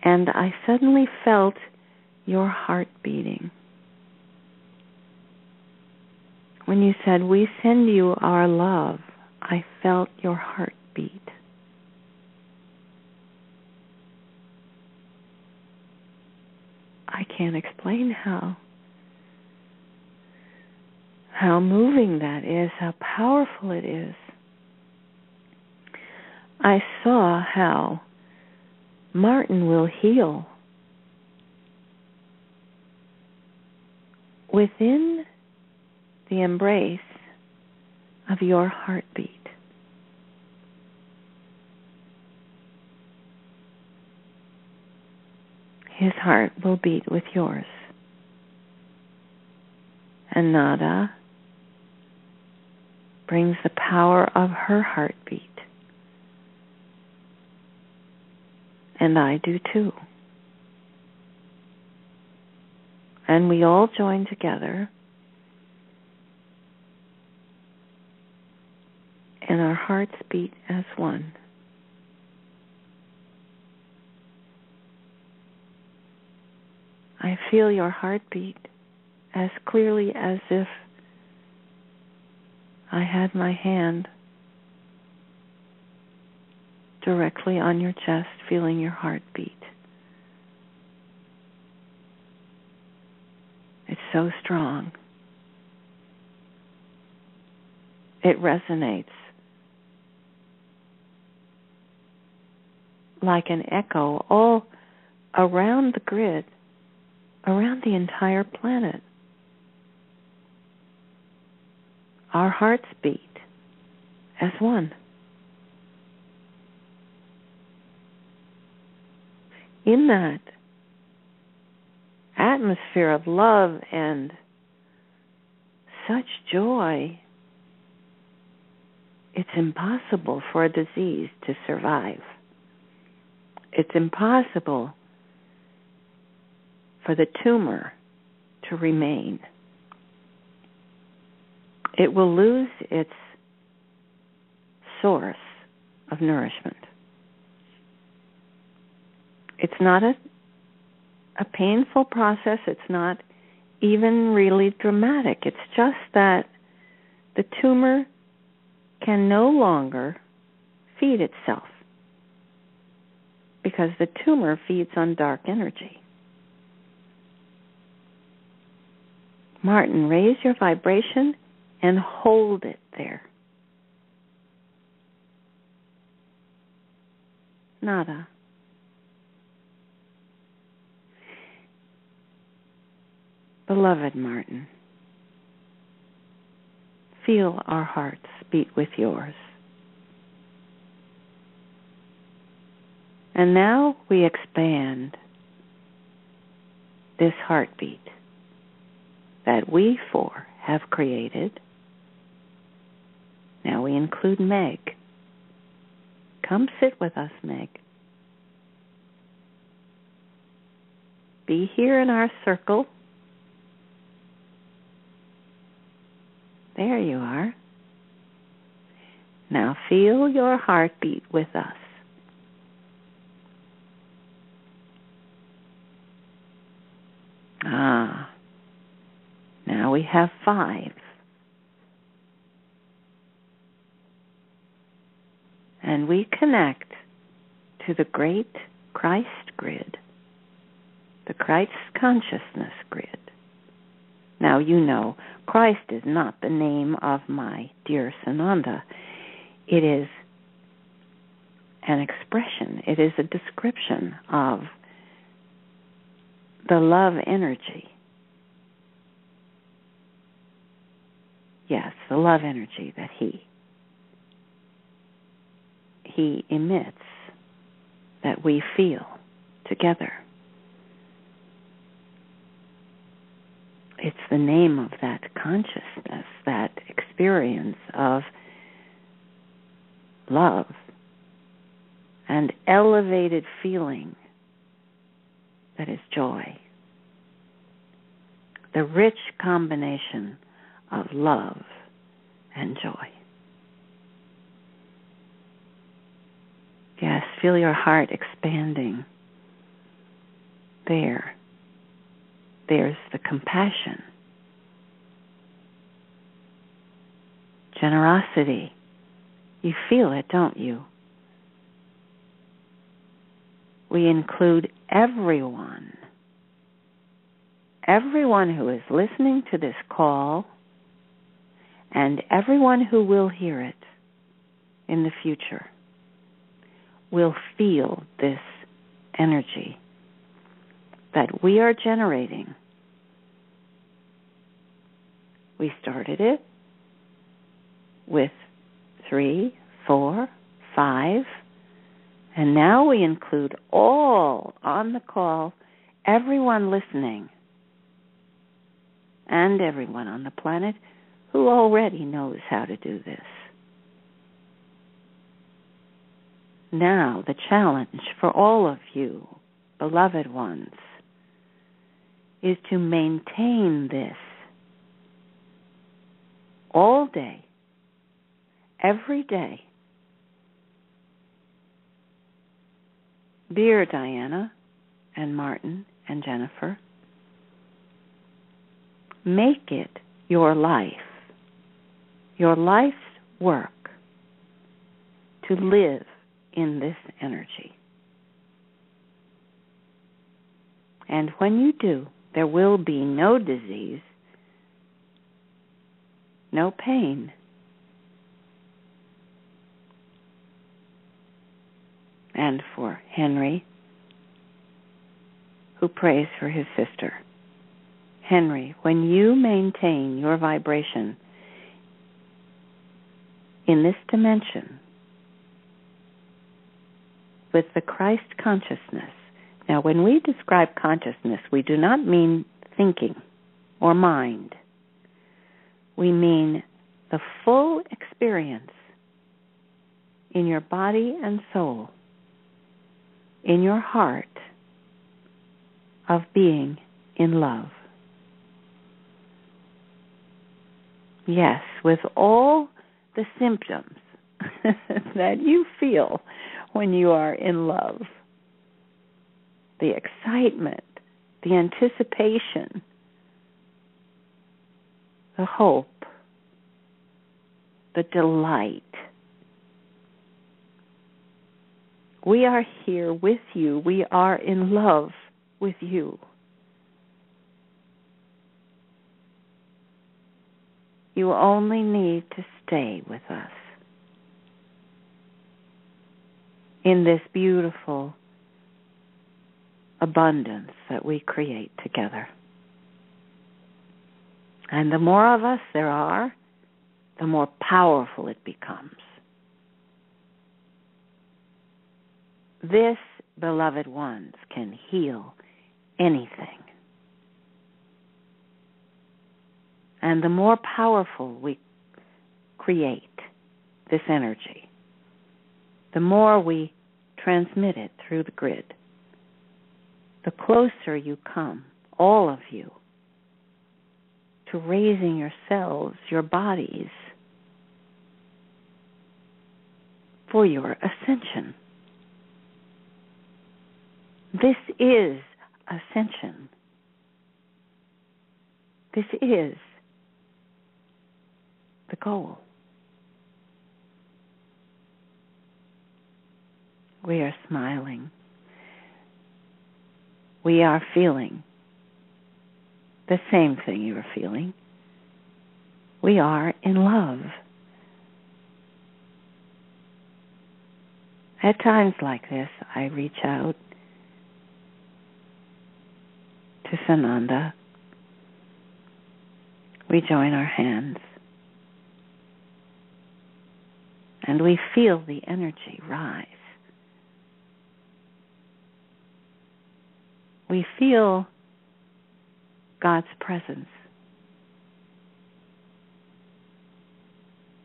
and I suddenly felt your heart beating. When you said, we send you our love, I felt your heart beat. I can't explain how moving that is, how powerful it is. I saw how Martin will heal within the embrace of your heartbeat. his heart will beat with yours. And Nada brings the power of her heartbeat. And I do too. And we all join together, and our hearts beat as one. I feel your heartbeat as clearly as if I had my hand directly on your chest, feeling your heartbeat. It's so strong. It resonates like an echo all around the grid, around the entire planet. Our hearts beat as one. In that atmosphere of love and such joy, it's impossible for a disease to survive. It's impossible for the tumor to remain. It will lose its source of nourishment. It's not a painful process. It's not even really dramatic. It's just that the tumor can no longer feed itself because the tumor feeds on dark energy. Martin, raise your vibration and hold it there. Nada. Beloved Martin, feel our hearts beat with yours. And now we expand this heartbeat that we four have created. Now we include Meg. Come sit with us, Meg. Be here in our circle. There you are. Now feel your heartbeat with us. Now we have 5. And we connect to the great Christ grid, the Christ consciousness grid. Now, you know, Christ is not the name of my dear Sananda. It is an expression. It is a description of the love energy. Yes, the love energy that he emits, that we feel together. It's the name of that consciousness, that experience of love and elevated feeling that is joy. The rich combination of love and joy. Yes, feel your heart expanding. There's the compassion, generosity. You feel it, don't you? We include everyone who is listening to this call and everyone who will hear it in the future will feel this energy that we are generating. We started it with 3, 4, 5, and now we include all on the call everyone listening and everyone on the planet who already knows how to do this. Now, the challenge for all of you, beloved ones, is to maintain this all day, every day. Dear Diana and Martin and Jennifer, make it your life's work to live in this energy. And when you do, there will be no disease, no pain, and for Henry, who prays for his sister. Henry, when you maintain your vibration in this dimension with the Christ consciousness. Now, when we describe consciousness, we do not mean thinking or mind. We mean the full experience in your body and soul, in your heart, of being in love. Yes, with all the symptoms that you feel when you are in love. The excitement, the anticipation, the hope, the delight. We are here with you. We are in love with you. You only need to stay with us in this beautiful abundance that we create together. And the more of us there are, the more powerful it becomes. This, beloved ones, can heal anything. And the more powerful we create this energy, the more we transmit it through the grid, the closer you come, all of you, to raising yourselves, your bodies, for your ascension. This is ascension. This is the goal. We are smiling. We are feeling the same thing you are feeling. We are in love. At times like this, I reach out to Sananda. We join our hands. And we feel the energy rise. We feel God's presence.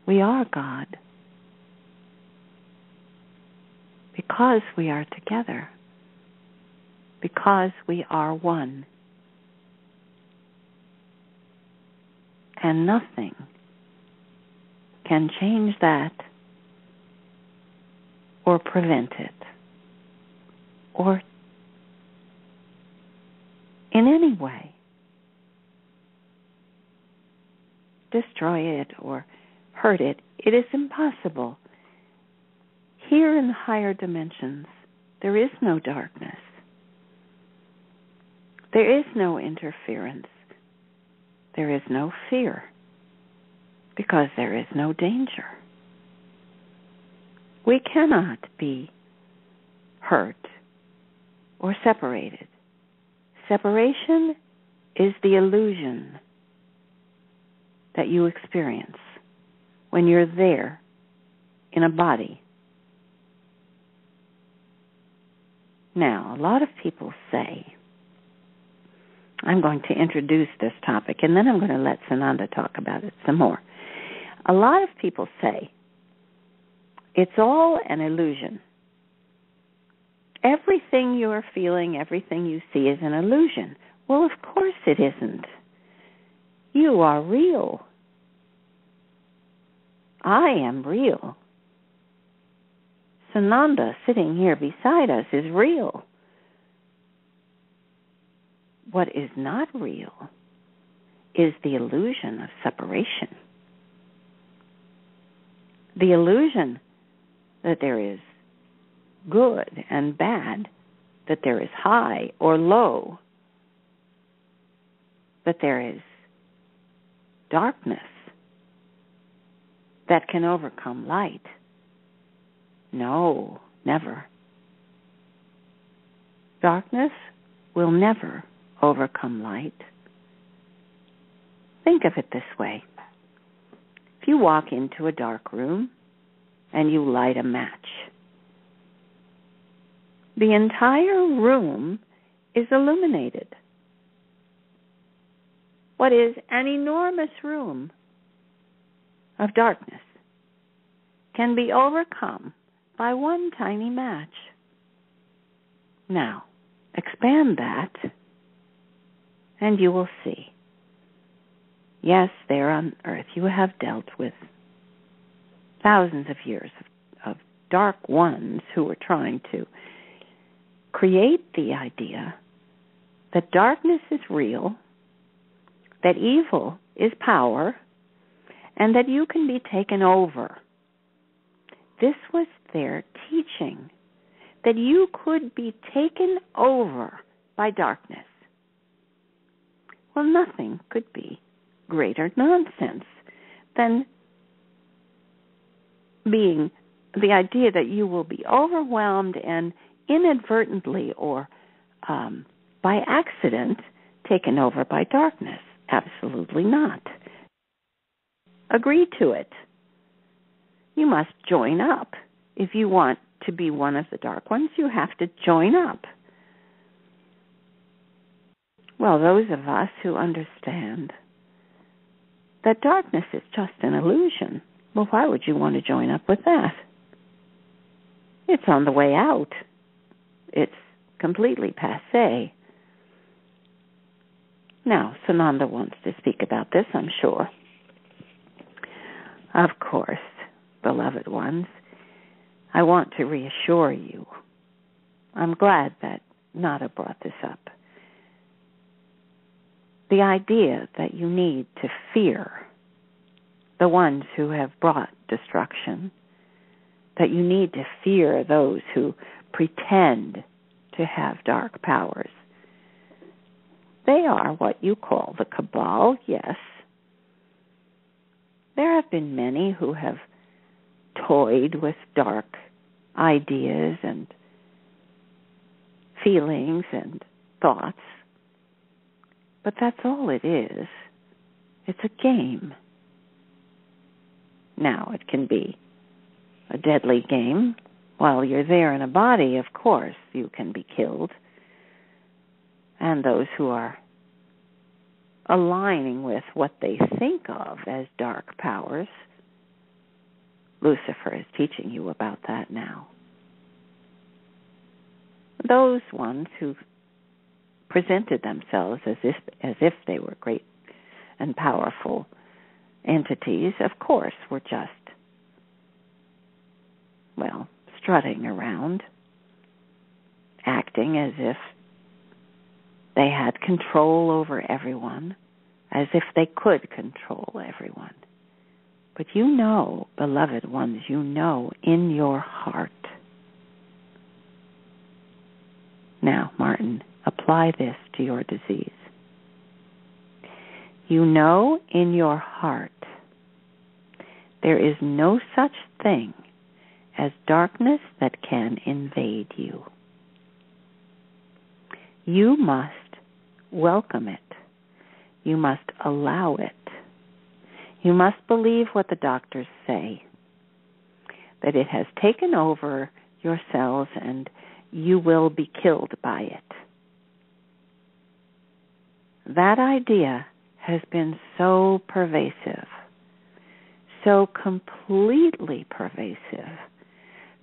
We are God because we are together, because we are one. And nothing can change that or prevent it or in any way destroy it or hurt it. It is impossible. Here in the higher dimensions, there is no darkness. There is no interference. There is no fear because there is no danger. We cannot be hurt or separated. Separation is the illusion that you experience when you're there in a body. Now, a lot of people say I'm going to introduce this topic, and then I'm going to let Sananda talk about it some more. A lot of people say, it's all an illusion. Everything you're feeling, everything you see is an illusion. Well, of course it isn't. You are real. I am real. Sananda, sitting here beside us, is real. What is not real is the illusion of separation. The illusion that there is good and bad, that there is high or low, that there is darkness that can overcome light. No, never. Darkness will never overcome light. Think of it this way. If you walk into a dark room and you light a match, the entire room is illuminated. What is an enormous room of darkness can be overcome by one tiny match. Now, expand that, and you will see. Yes, there on Earth you have dealt with thousands of years of dark ones who were trying to create the idea that darkness is real, that evil is power, and that you can be taken over. This was their teaching, that you could be taken over by darkness. Well, nothing could be greater nonsense than being the idea that you will be overwhelmed and inadvertently or by accident taken over by darkness. Absolutely not. Agree to it. You must join up. If you want to be one of the dark ones, you have to join up. Well, those of us who understand that darkness is just an illusion, well, why would you want to join up with that? It's on the way out. It's completely passé. Now, Sananda wants to speak about this, I'm sure. Of course, beloved ones, I want to reassure you. I'm glad that Nada brought this up. The idea that you need to fear the ones who have brought destruction, that you need to fear those who pretend to have dark powers. They are what you call the cabal, yes. There have been many who have toyed with dark ideas and feelings and thoughts. But that's all it is. It's a game. Now, it can be a deadly game. While you're there in a body, of course, you can be killed. And those who are aligning with what they think of as dark powers, Lucifer is teaching you about that now. Those ones who presented themselves as if they were great and powerful entities, of course, were just, well, strutting around, acting as if they had control over everyone, as if they could control everyone. But you know, beloved ones, you know in your heart. Now, Martin, apply this to your disease. You know in your heart there is no such thing as darkness that can invade you. You must welcome it. You must allow it. You must believe what the doctors say, that it has taken over your cells and you will be killed by it. that idea has been so pervasive, so completely pervasive,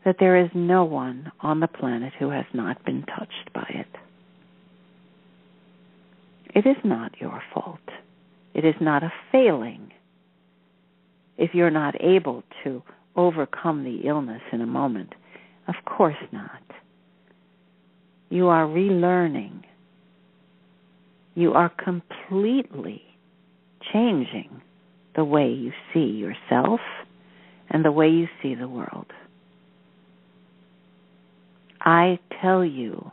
that there is no one on the planet who has not been touched by it. It is not your fault. It is not a failing if you're not able to overcome the illness in a moment. Of course not. You are relearning. You are completely changing the way you see yourself and the way you see the world. I tell you,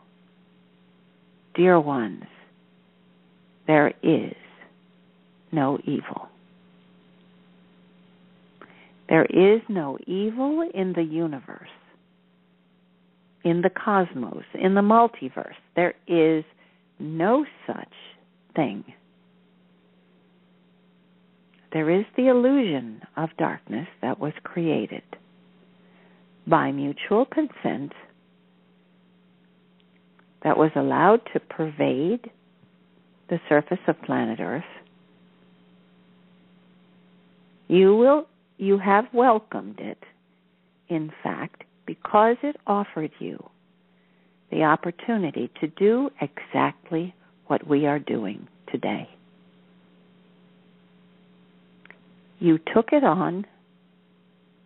dear ones, there is no evil. There is no evil in the universe, in the cosmos, in the multiverse. There is no such thing. There is the illusion of darkness that was created by mutual consent, that was allowed to pervade the surface of planet Earth. You have welcomed it, in fact, because it offered you the opportunity to do exactly what we are doing today. You took it on,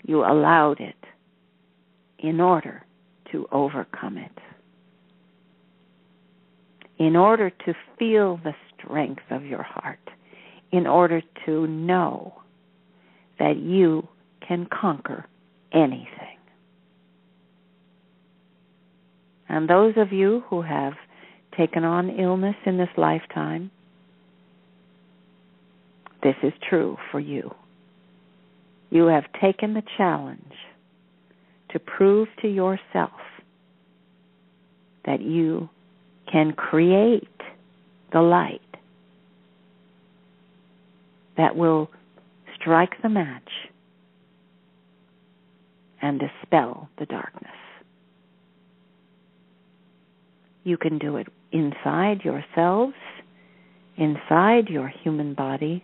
you allowed it in order to overcome it, in order to feel the strength of your heart, in order to know that you can conquer anything. And those of you who have taken on illness in this lifetime, this is true for you. You have taken the challenge to prove to yourself that you can create the light that will strike the match and dispel the darkness. You can do it inside yourselves, inside your human body.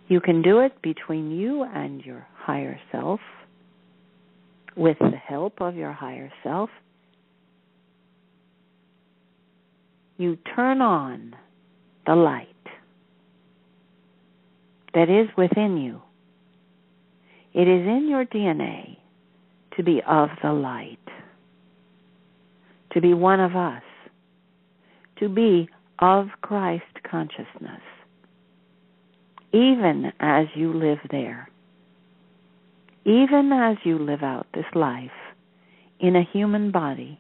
You can do it between you and your higher self, with the help of your higher self. You turn on the light that is within you. It is in your DNA to be of the light, to be one of us, to be of Christ consciousness, even as you live there, even as you live out this life in a human body.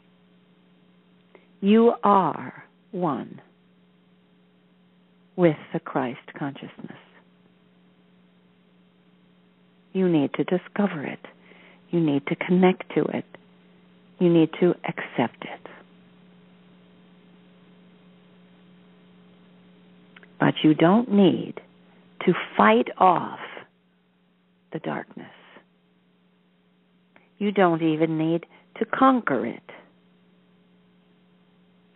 You are one with the Christ consciousness. You need to discover it. You need to connect to it. You need to accept it. But you don't need to fight off the darkness. You don't even need to conquer it.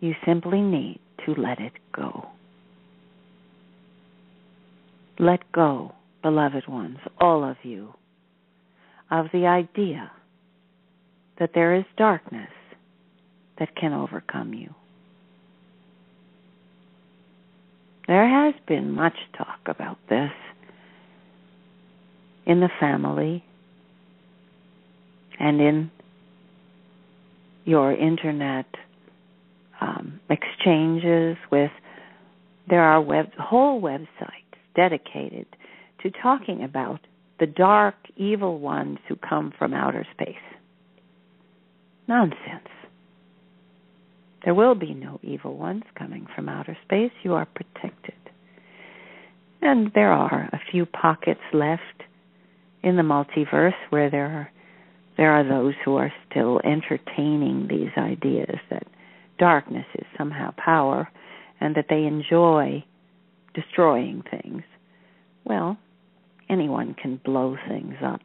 You simply need to let it go. Let go, beloved ones, all of you, of the idea that there is darkness that can overcome you. There has been much talk about this in the family and in your internet exchanges with, there are whole websites dedicated to talking about the dark, evil ones who come from outer space. Nonsense. There will be no evil ones coming from outer space. You are protected. And there are a few pockets left in the multiverse where there are those who are still entertaining these ideas that darkness is somehow power and that they enjoy destroying things. Well, anyone can blow things up.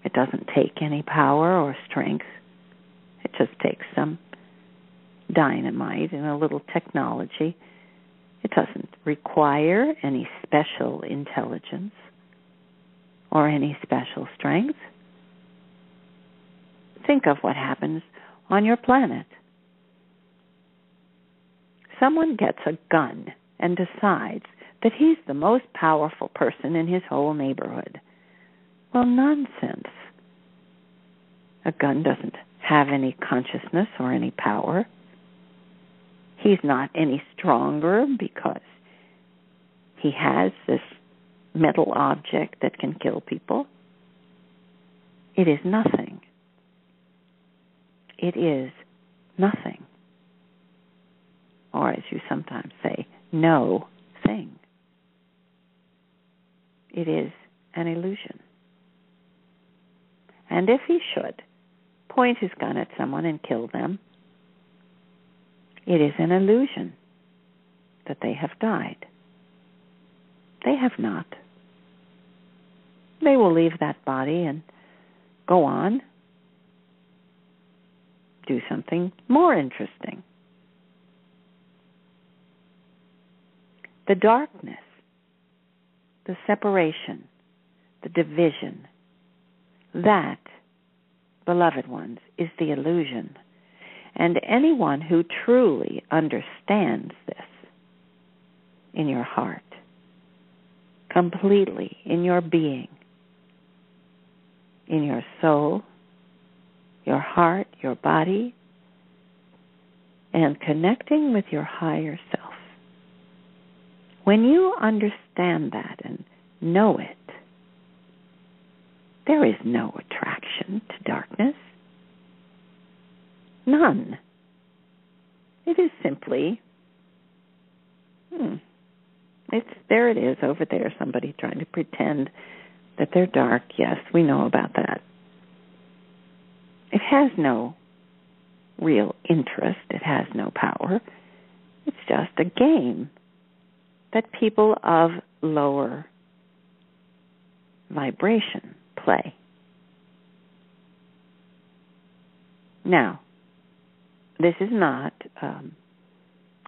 It doesn't take any power or strength. It just takes some dynamite and a little technology. It doesn't require any special intelligence or any special strength. Think of what happens on your planet. Someone gets a gun and decides that he's the most powerful person in his whole neighborhood. Well, nonsense. A gun doesn't have any consciousness or any power. He's not any stronger because he has this metal object that can kill people. It is nothing. It is nothing. Or as you sometimes say, no thing. It is an illusion. And if he should point his gun at someone and kill them, it is an illusion that they have died. They have not. They will leave that body and go on, do something more interesting. The darkness, the separation, the division, that, beloved ones, is the illusion. And anyone who truly understands this in your heart, completely in your being, in your soul, your heart, your body, and connecting with your higher self. When you understand that and know it, there is no attraction to darkness. None. It is simply, there it is over there, somebody trying to pretend that they're dark. Yes, we know about that. It has no real interest. It has no power. It's just a game that people of lower vibration play. Now, this is not an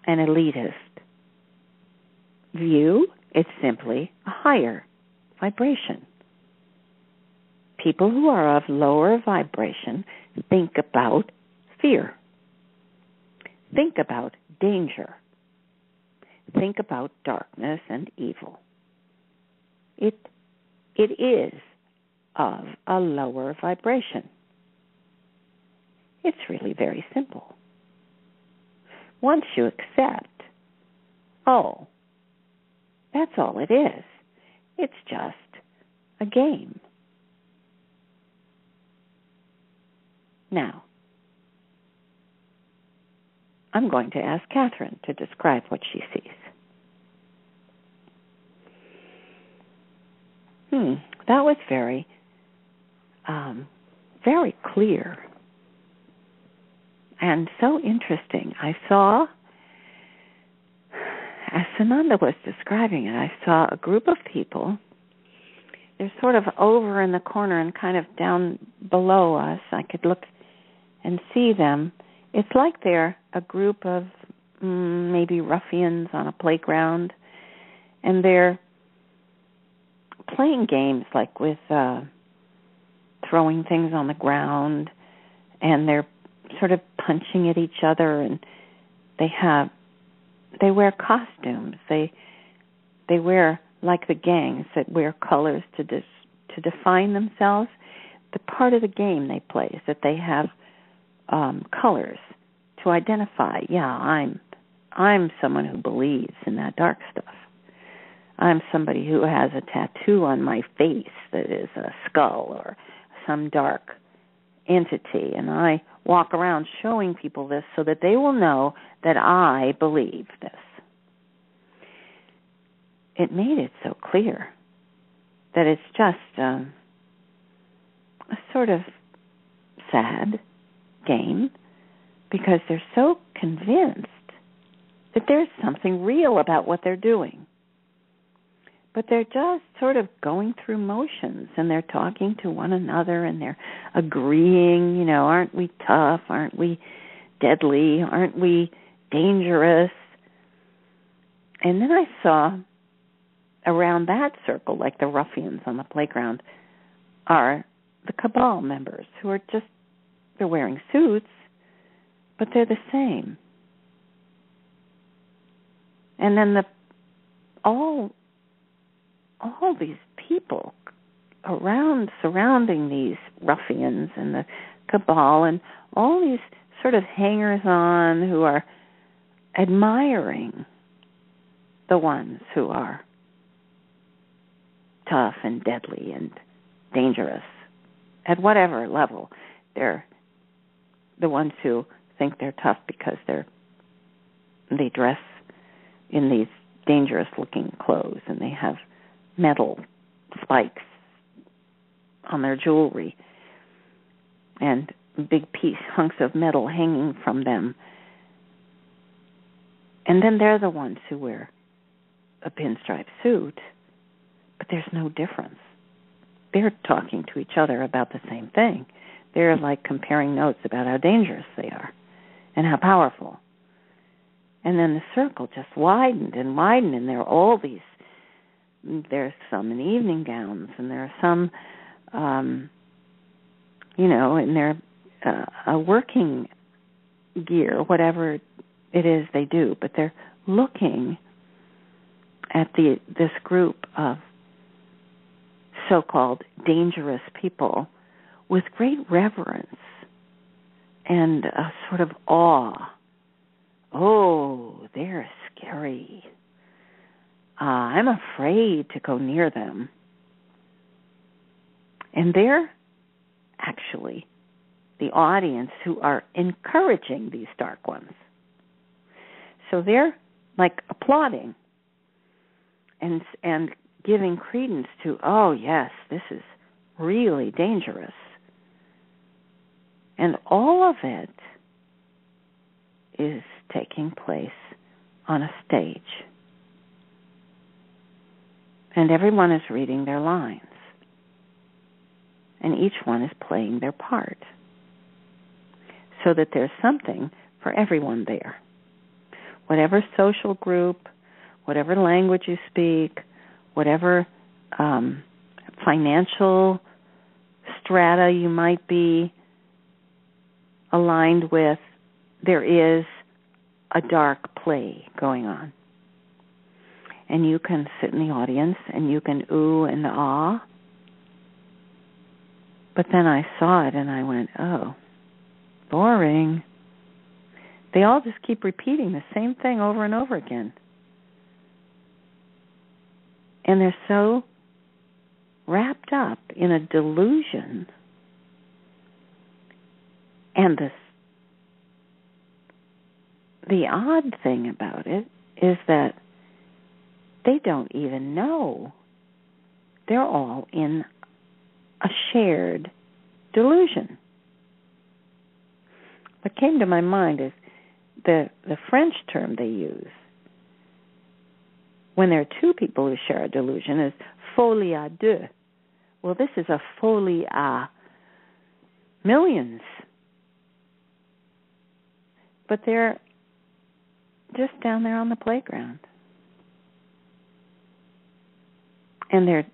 elitist view. It's simply a higher vibration. People who are of lower vibration think about fear. Think about danger. Think about darkness and evil. It is of a lower vibration. It's really very simple. Once you accept, that's all it is. It's just a game. Now, I'm going to ask Kathryn to describe what she sees. That was very clear and so interesting. I saw, as Sananda was describing it, I saw a group of people. They're sort of over in the corner and kind of down below us. I could look and see them. It's like they're a group of maybe ruffians on a playground, and they're playing games like with throwing things on the ground, and they're sort of punching at each other, and they wear costumes. They wear, like the gangs that wear colors to define themselves. The part of the game they play is that they have colors to identify. Yeah, I'm someone who believes in that dark stuff. I'm somebody who has a tattoo on my face that is a skull or some dark entity, and I walk around showing people this so that they will know that I believe this. It made it so clear that it's just a sort of sad game because they're so convinced that there's something real about what they're doing. But they're just sort of going through motions, and they're talking to one another, and they're agreeing, aren't we tough? Aren't we deadly? Aren't we dangerous? And then I saw around that circle, like the ruffians on the playground, are the cabal members who are just, they're wearing suits, but they're the same. And then all these people surrounding these ruffians and the cabal, and all these sort of hangers-on who are admiring the ones who are tough and deadly and dangerous at whatever level. They're the ones who think they're tough because they dress in these dangerous-looking clothes and they have metal spikes on their jewelry and big hunks of metal hanging from them. And then they're the ones who wear a pinstripe suit, but there's no difference. They're talking to each other about the same thing. They're like comparing notes about how dangerous they are and how powerful. And then the circle just widened and widened, and there are all these, there's some in evening gowns, and there are some, in their working gear, whatever it is they do, but they're looking at this group of so-called dangerous people with great reverence and a sort of awe. Oh, they're scary. I'm afraid to go near them. And they're actually the audience who are encouraging these dark ones. So they're like applauding and giving credence to, oh, yes, this is really dangerous. And all of it is taking place on a stage. And everyone is reading their lines. And each one is playing their part. So that there's something for everyone there. Whatever social group, whatever language you speak, whatever financial strata you might be aligned with, there is a dark play going on. And you can sit in the audience and you can ooh and ah. But then I saw it and I went, oh, boring. They all just keep repeating the same thing over and over again. And they're so wrapped up in a delusion. And the odd thing about it is that they don't even know they're all in a shared delusion. What came to my mind is the French term they use when there are two people who share a delusion is folie à deux. Well, this is a folie à millions. But they're just down there on the playground. And they're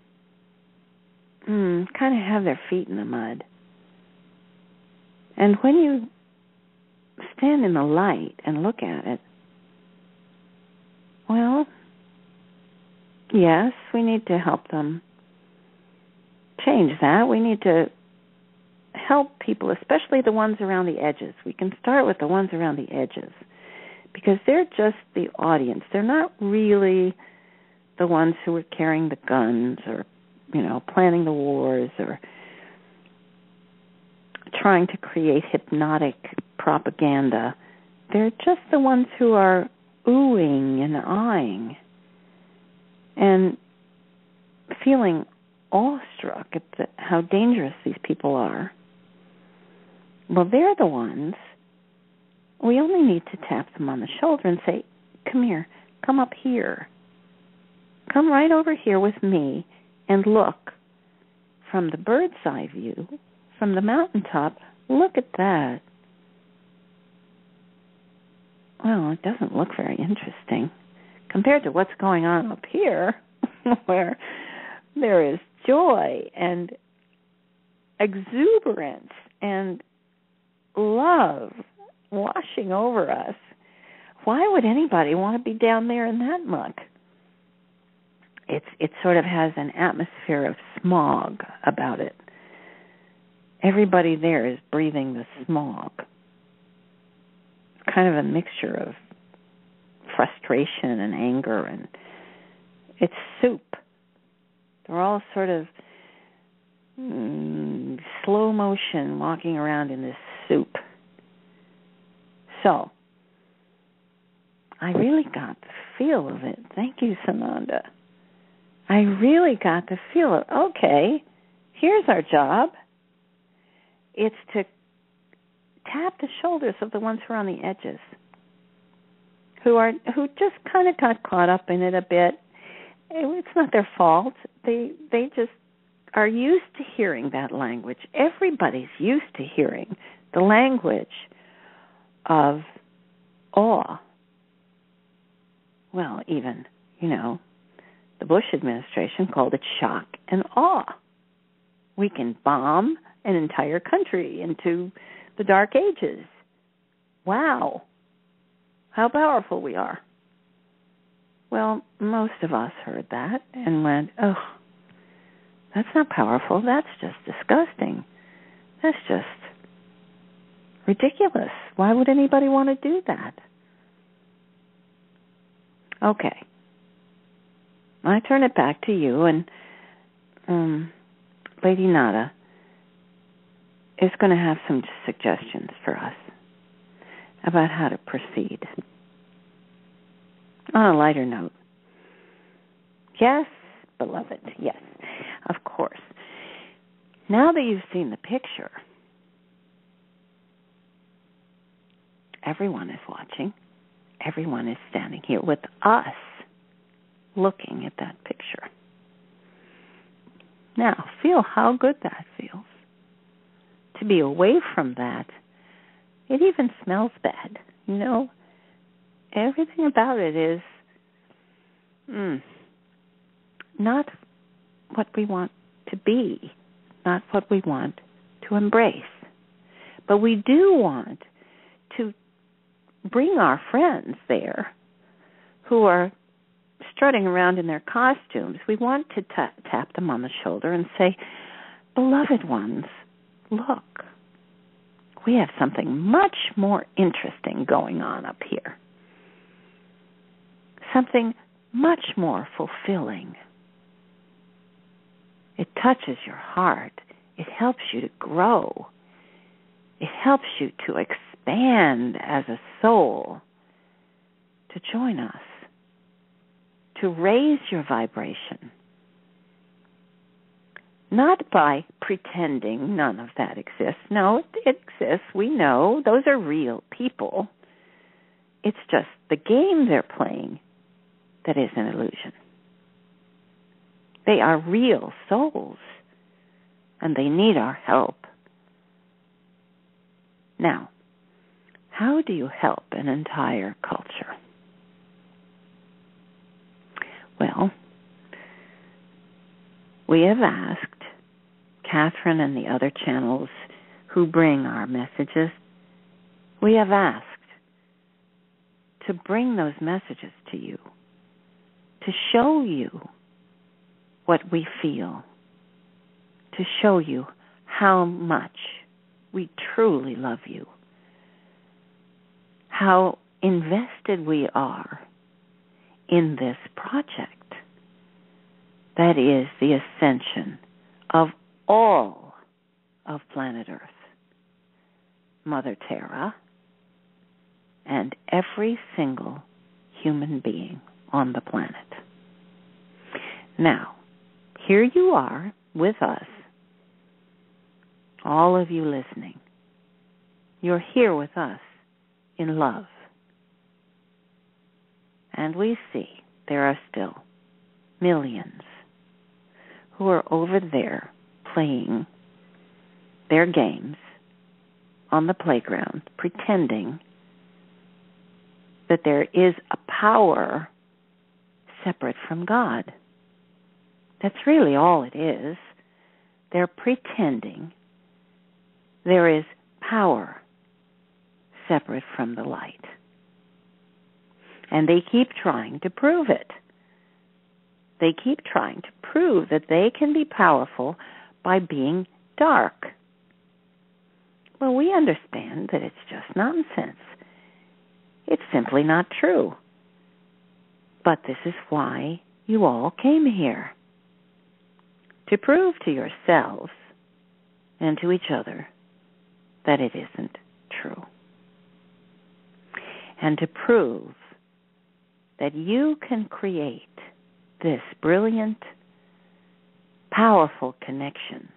kind of have their feet in the mud. And when you stand in the light and look at it, well, yes, we need to help them change that. We need to help people, especially the ones around the edges. We can start with the ones around the edges because they're just the audience. They're not really the ones who are carrying the guns or, planning the wars or trying to create hypnotic propaganda. They're just the ones who are oohing and eyeing and feeling awestruck at how dangerous these people are. Well, they're the ones. We only need to tap them on the shoulder and say, come here, come up here. Come right over here with me and look from the bird's eye view, from the mountaintop. Look at that. well, it doesn't look very interesting compared to what's going on up here, where there is joy and exuberance and love washing over us. Why would anybody want to be down there in that muck? It sort of has an atmosphere of smog about it. Everybody there is breathing the smog. It's kind of a mixture of frustration and anger, and it's soup. They're all sort of slow motion walking around in this soup. So, I really got the feel of it. Thank you, Sananda. I really got the feel of, okay, here's our job. It's to tap the shoulders of the ones who are on the edges, who just kind of got caught up in it a bit. It's not their fault. They just are used to hearing that language. Everybody's used to hearing the language of awe. Well, even, the Bush administration called it shock and awe. We can bomb an entire country into the Dark Ages. Wow. How powerful we are. Well, most of us heard that and went, oh, that's not powerful. That's just disgusting. That's just ridiculous. Why would anybody want to do that? Okay. I turn it back to you, and Lady Nada is going to have some suggestions for us about how to proceed. On a lighter note. Yes, beloved, yes, of course. Now that you've seen the picture, everyone is watching. Everyone is standing here with us looking at that picture. Now, feel how good that feels. To be away from that, it even smells bad. Everything about it is not what we want to be, not what we want to embrace. But we do want to bring our friends there who are strutting around in their costumes. We want to tap them on the shoulder and say, beloved ones, look, we have something much more interesting going on up here. Something much more fulfilling. It touches your heart. It helps you to grow. It helps you to expand as a soul, to join us, to raise your vibration. Not by pretending none of that exists. No, it exists. We know. Those are real people. It's just the game they're playing that is an illusion. They are real souls, and they need our help. Now, how do you help an entire culture? Well, we have asked Kathryn and the other channels who bring our messages, we have asked to bring those messages to you, to show you what we feel, to show you how much we truly love you, how invested we are in this project that is the ascension of all of planet Earth, Mother Terra, and every single human being on the planet. Now, here you are with us, all of you listening. You're here with us in love. And we see there are still millions who are over there playing their games on the playground, pretending that there is a power separate from God. That's really all it is. They're pretending there is power separate from the light. And they keep trying to prove it. They keep trying to prove that they can be powerful by being dark. Well, we understand that it's just nonsense. It's simply not true. But this is why you all came here. To prove to yourselves and to each other that it isn't true. And to prove that you can create this brilliant, powerful connection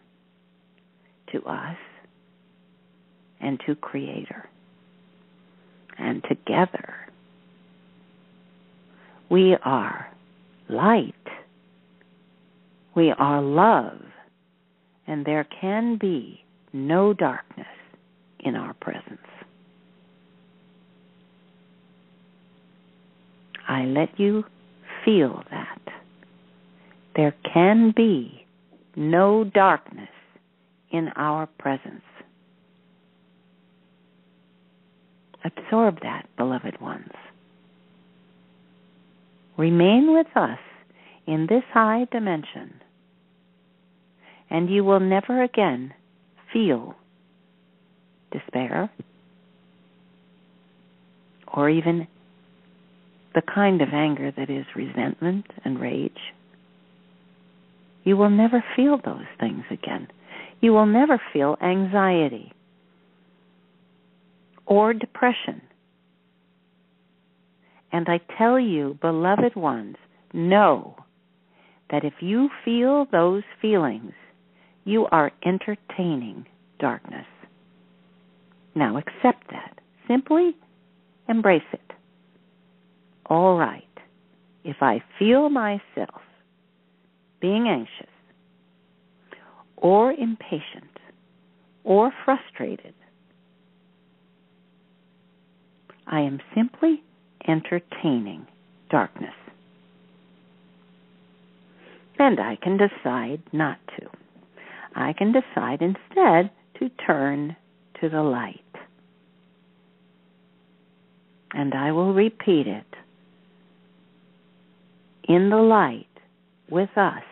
to us and to Creator. And together, we are light. We are love. And there can be no darkness in our presence. I let you feel that. There can be no darkness in our presence. Absorb that, beloved ones. Remain with us in this high dimension, and you will never again feel despair or even the kind of anger that is resentment and rage. You will never feel those things again. You will never feel anxiety or depression. And I tell you, beloved ones, know that if you feel those feelings, you are entertaining darkness. Now accept that. Simply embrace it. All right, if I feel myself being anxious or impatient or frustrated, I am simply entertaining darkness. And I can decide not to. I can decide instead to turn to the light. And I will repeat it. In the light, with us,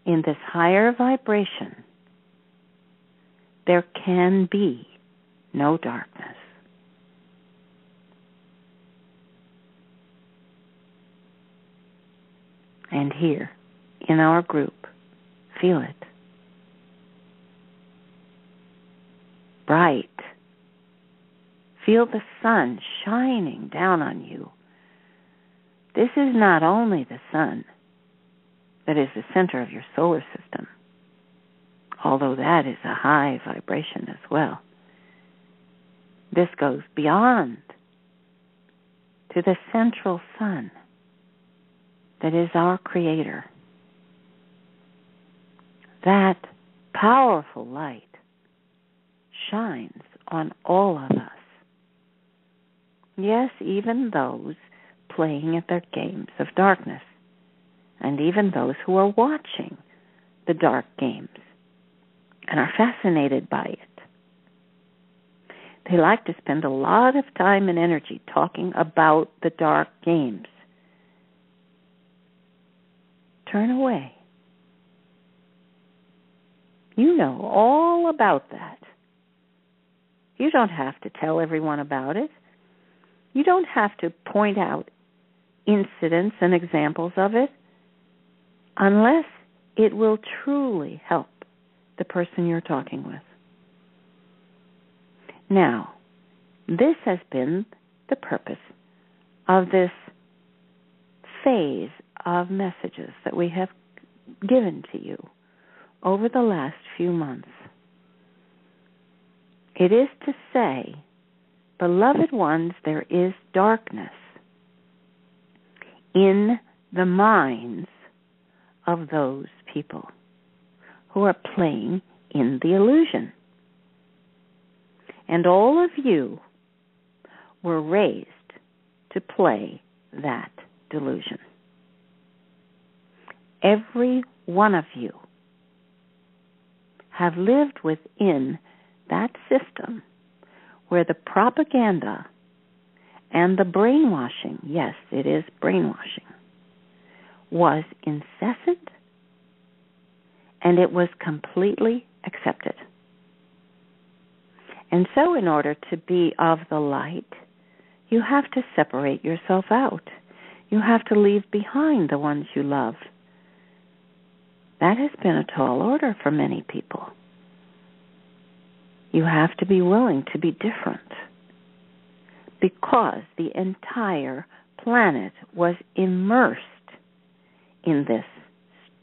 in this higher vibration, there can be no darkness. And here, in our group, feel it. Bright. Feel the sun shining down on you. This is not only the sun that is the center of your solar system, although that is a high vibration as well. This goes beyond to the central sun that is our Creator. That powerful light shines on all of us. Yes, even those playing at their games of darkness, and even those who are watching the dark games and are fascinated by it. They like to spend a lot of time and energy talking about the dark games. Turn away. You know all about that. You don't have to tell everyone about it. You don't have to point out incidents and examples of it unless it will truly help the person you're talking with. Now, this has been the purpose of this phase of messages that we have given to you over the last few months. It is to say, beloved ones, there is darkness in the minds of those people who are playing in the illusion. And all of you were raised to play that delusion. Every one of you have lived within that system where the propaganda and the brainwashing, yes, it is brainwashing, was incessant and it was completely accepted. And so in order to be of the light, you have to separate yourself out. You have to leave behind the ones you love. That has been a tall order for many people. You have to be willing to be different because the entire planet was immersed in this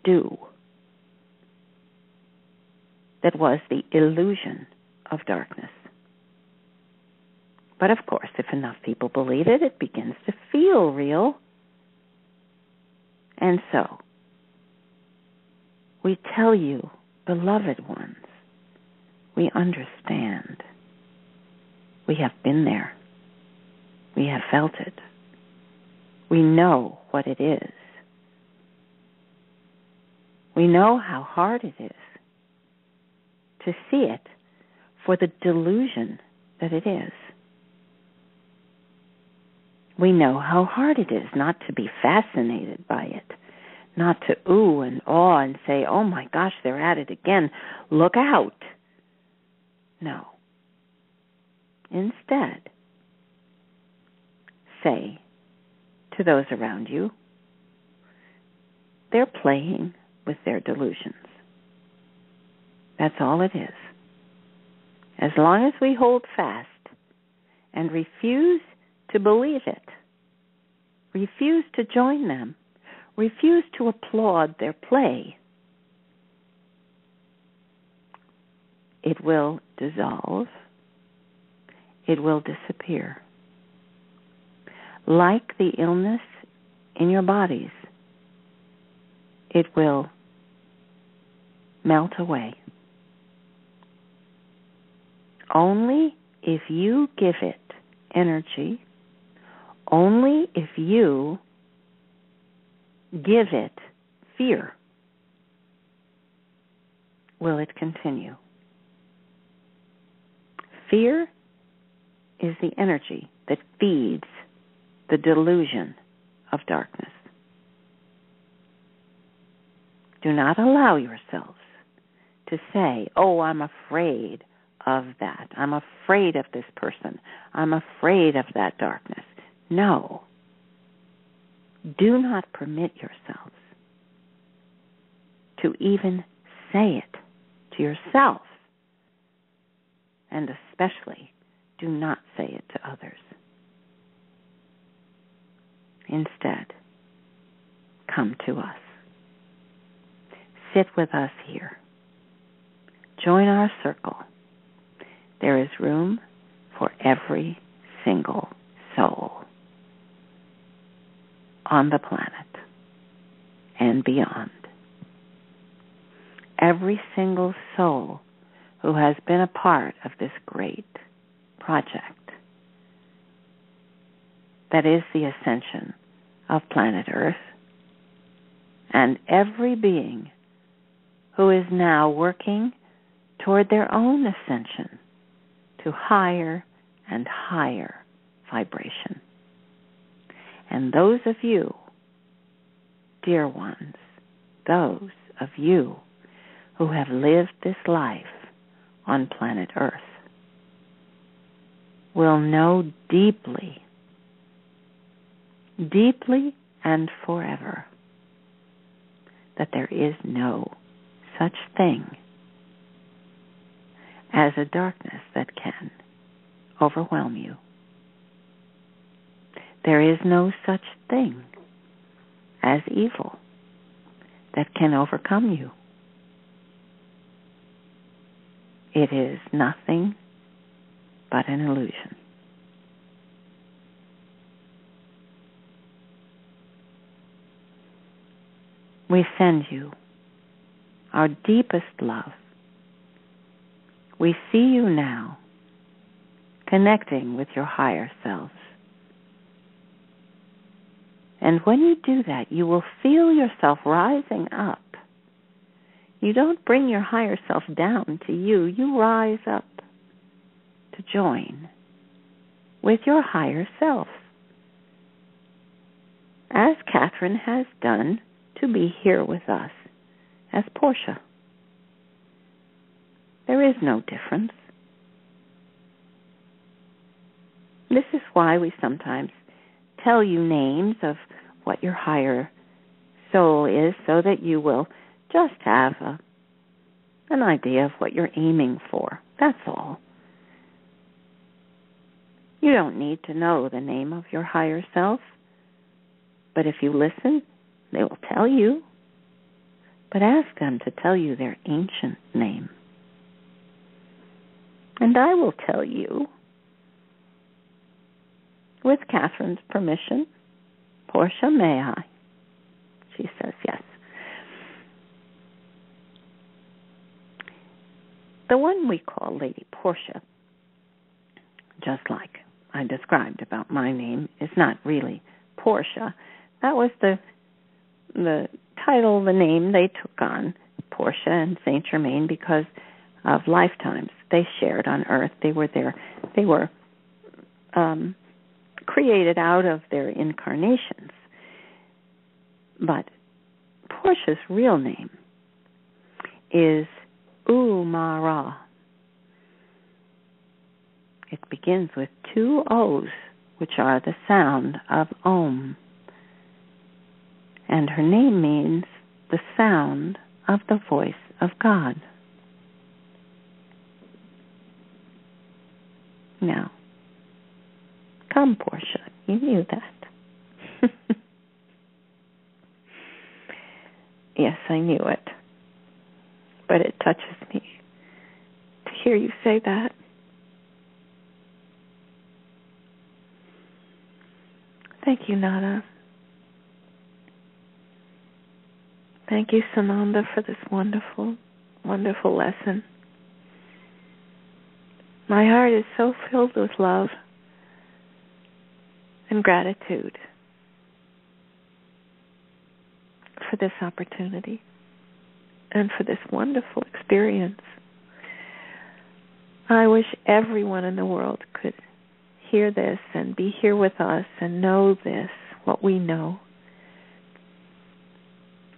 stew that was the illusion of darkness. But of course, if enough people believe it, it begins to feel real. And so, we tell you, beloved ones, we understand. We have been there. We have felt it. We know what it is. We know how hard it is to see it for the delusion that it is. We know how hard it is not to be fascinated by it, not to ooh and awe and say, oh my gosh, they're at it again, look out. No. Instead, say to those around you, they're playing with their delusions. That's all it is. As long as we hold fast and refuse to believe it, refuse to join them, refuse to applaud their play, it will dissolve, it will disappear. Like the illness in your bodies, it will melt away. Only if you give it energy, only if you give it fear, will it continue. Fear is the energy that feeds the delusion of darkness. Do not allow yourselves to say, oh, I'm afraid of that. I'm afraid of this person. I'm afraid of that darkness. No. Do not permit yourselves to even say it to yourself. And especially, do not say it to others. Instead, come to us. Sit with us here. Join our circle. There is room for every single soul on the planet and beyond. Every single soul who has been a part of this great project that is the ascension of planet Earth, and every being who is now working toward their own ascension to higher and higher vibration. And those of you, dear ones, those of you who have lived this life on planet Earth, will know deeply, deeply and forever that there is no such thing as a darkness that can overwhelm you. There is no such thing as evil that can overcome you. It is nothing but an illusion. We send you our deepest love. We see you now connecting with your higher selves. And when you do that, you will feel yourself rising up. You don't bring your higher self down to you. You rise up to join with your higher self, as Kathryn has done to be here with us as Portia. There is no difference. This is why we sometimes tell you names of what your higher soul is, so that you will just have an idea of what you're aiming for. That's all. You don't need to know the name of your higher self, but if you listen, they will tell you. But ask them to tell you their ancient name. And I will tell you, with Kathryn's permission, Portia, may I? She says yes. The one we call Lady Portia, just like I described about my name, is not really Portia. That was the title, the name they took on, Portia and Saint Germain, because of lifetimes they shared on Earth. They were there. They were created out of their incarnations. But Portia's real name is Umara. It begins with 2 O's, which are the sound of Om. And her name means the sound of the voice of God. Now, come, Portia, you knew that. Yes, I knew it. But it touches me to hear you say that. Thank you, Nada. Thank you, Sananda, for this wonderful, wonderful lesson. My heart is so filled with love and gratitude for this opportunity and for this wonderful experience. I wish everyone in the world could hear this and be here with us and know this, what we know.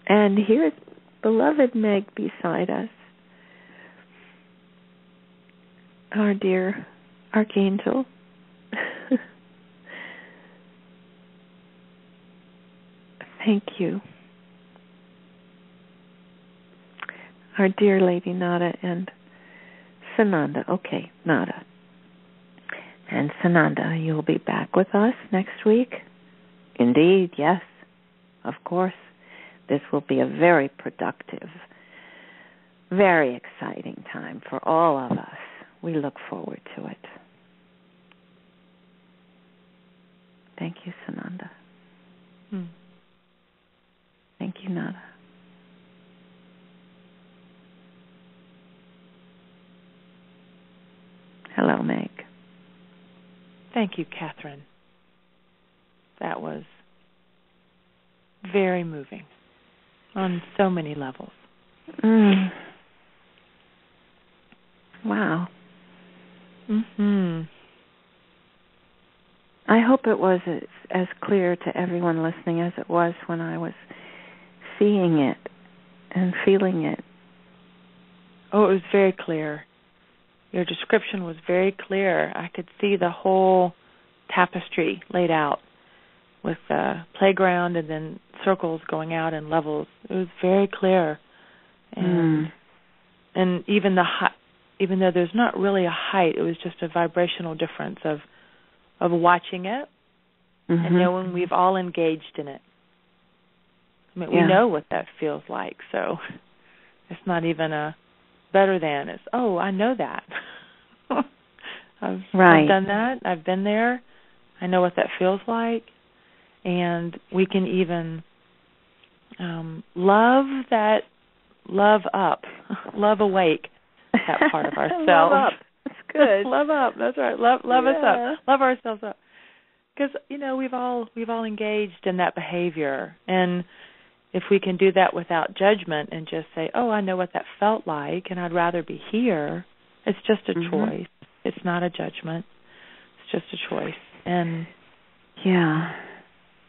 And hear beloved Meg beside us, our dear Archangel. Thank you. Our dear Lady Nada and Sananda. Okay, Nada. And Sananda, you'll be back with us next week? Indeed, yes, of course. This will be a very productive, very exciting time for all of us. We look forward to it. Thank you, Sananda. Thank you, Nada. Hello, Meg. Thank you, Kathryn. That was very moving on so many levels. Wow. Mm-hmm. I hope it was as clear to everyone listening as it was when I was seeing it and feeling it. Oh, it was very clear. Your description was very clear. I could see the whole tapestry laid out with the playground and then circles going out and levels. It was very clear. And even even though there's not really a height, it was just a vibrational difference of watching it and knowing we've all engaged in it. I mean, we know what that feels like, so it's not even a better than. It's, oh, I know that. I've done that. I've been there. I know what that feels like. And we can even love awake, that part of ourselves. Love up. That's good. Love up. That's right. Love us up. Love ourselves up. Because we've all engaged in that behavior, and if we can do that without judgment and just say, "Oh, I know what that felt like, and I'd rather be here," it's just a choice. It's not a judgment. It's just a choice. And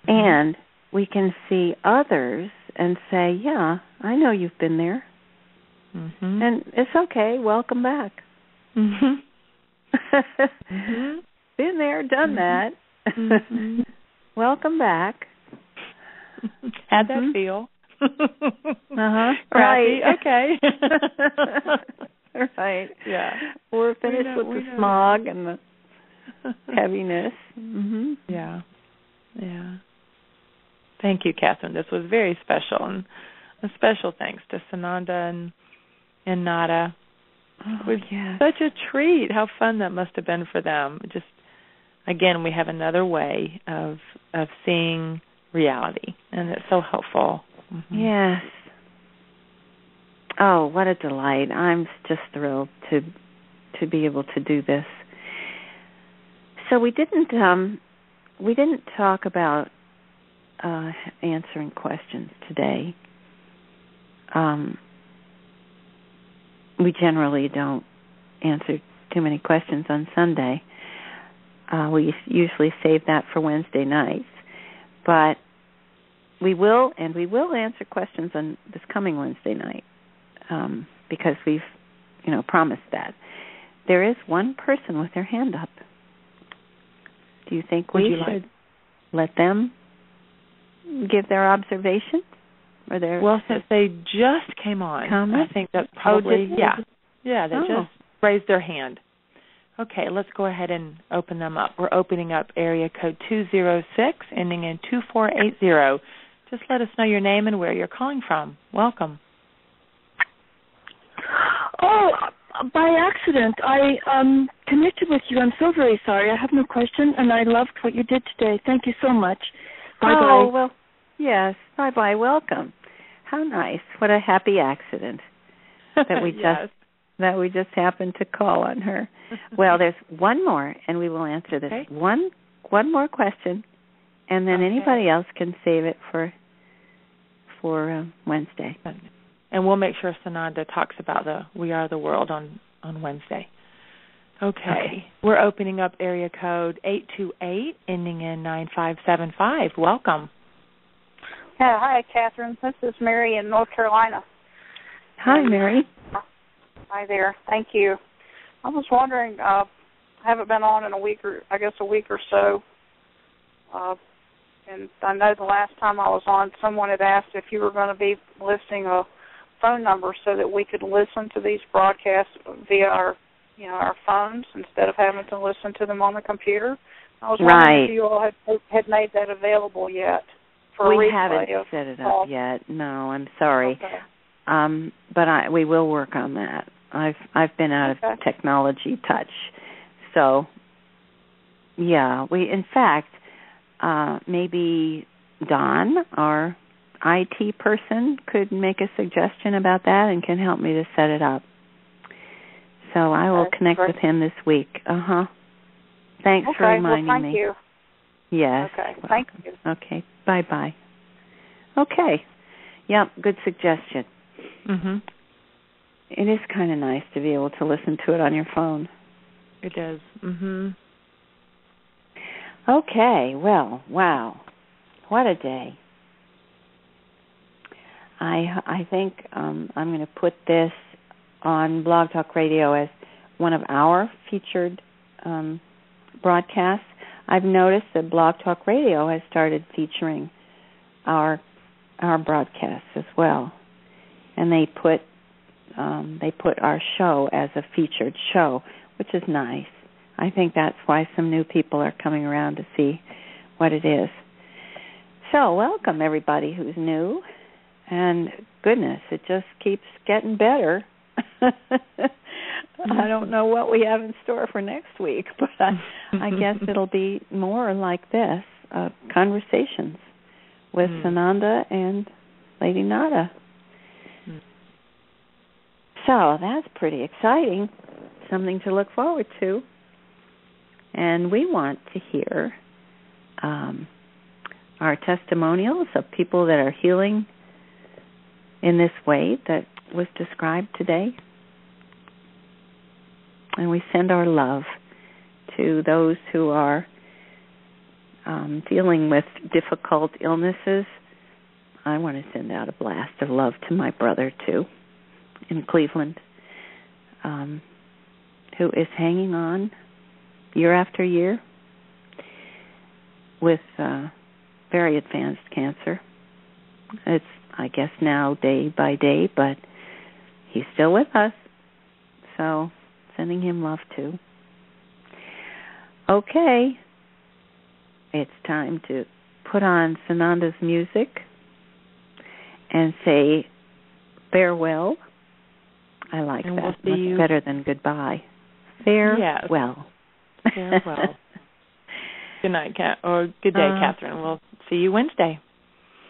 and we can see others and say, "Yeah, I know you've been there, and it's okay. Welcome back." Been there, done that. Welcome back. How'd that feel? Right. Okay. Right. Yeah. We're finished with the smog and the heaviness. Yeah. Yeah. Thank you, Kathryn. This was very special, and a special thanks to Sananda and Nada. It was such a treat. How fun that must have been for them. Just, again, we have another way of seeing reality, and it's so helpful. Yes. Oh, what a delight. I'm just thrilled to be able to do this. So we didn't talk about answering questions today. We generally don't answer too many questions on Sunday. We usually save that for Wednesday nights. But we will answer questions on this coming Wednesday night because we've, promised that. There is one person with their hand up. Do you think we should let them give their observation? Or their since they just came on, comment? I think that's probably, they just raised their hand. Okay, let's go ahead and open them up. We're opening up area code 206, ending in 2480. Just let us know your name and where you're calling from. Welcome. Oh, by accident. I connected with you. I'm so very sorry. I have no question, and I loved what you did today. Thank you so much. Bye-bye. Oh, well, yes. Bye-bye. Welcome. How nice. What a happy accident that we just happened to call on her. Well, there's one more, and we will answer this. Okay. One more question, and then anybody else can save it for Wednesday. And we'll make sure Sananda talks about the We Are the World on Wednesday. Okay. We're opening up area code 828, ending in 9575. Welcome. Yeah, hi, Kathryn. This is Mary in North Carolina. Hi, Mary. Hi there. Thank you. I was wondering, I haven't been on in a week or so, and I know the last time I was on, someone had asked if you were going to be listing a phone number so that we could listen to these broadcasts via our phones instead of having to listen to them on the computer. I was wondering if you all had made that available yet. We haven't set it up yet. No, I'm sorry. Okay. But we will work on that. I've been out of technology touch. So, yeah, in fact, maybe Don, our IT person, could make a suggestion about that and can help me to set it up. So I will connect with him this week. Thanks for reminding me. Thank you. Yes. Okay, thank you. Okay, bye-bye. Okay. Yep, good suggestion. It is kind of nice to be able to listen to it on your phone. It is. Okay, well, wow. What a day. I think I'm going to put this on Blog Talk Radio as one of our featured broadcasts. I've noticed that Blog Talk Radio has started featuring our broadcasts as well, and they put our show as a featured show, which is nice. I think that's why some new people are coming around to see what it is. So welcome everybody who's new, and goodness, it just keeps getting better. I don't know what we have in store for next week, but I guess it'll be more like this, conversations with Sananda and Lady Nada. So that's pretty exciting, something to look forward to. And we want to hear our testimonials of people that are healing in this way that was described today. And we send our love to those who are dealing with difficult illnesses. I want to send out a blast of love to my brother, too, in Cleveland, who is hanging on year after year with very advanced cancer. It's, I guess, now day by day, but he's still with us. So, sending him love, too. Okay. It's time to put on Sananda's music and say farewell. I like that. Much better than goodbye. Farewell. Yes. Farewell. Good night, good day, Kathryn. We'll see you Wednesday.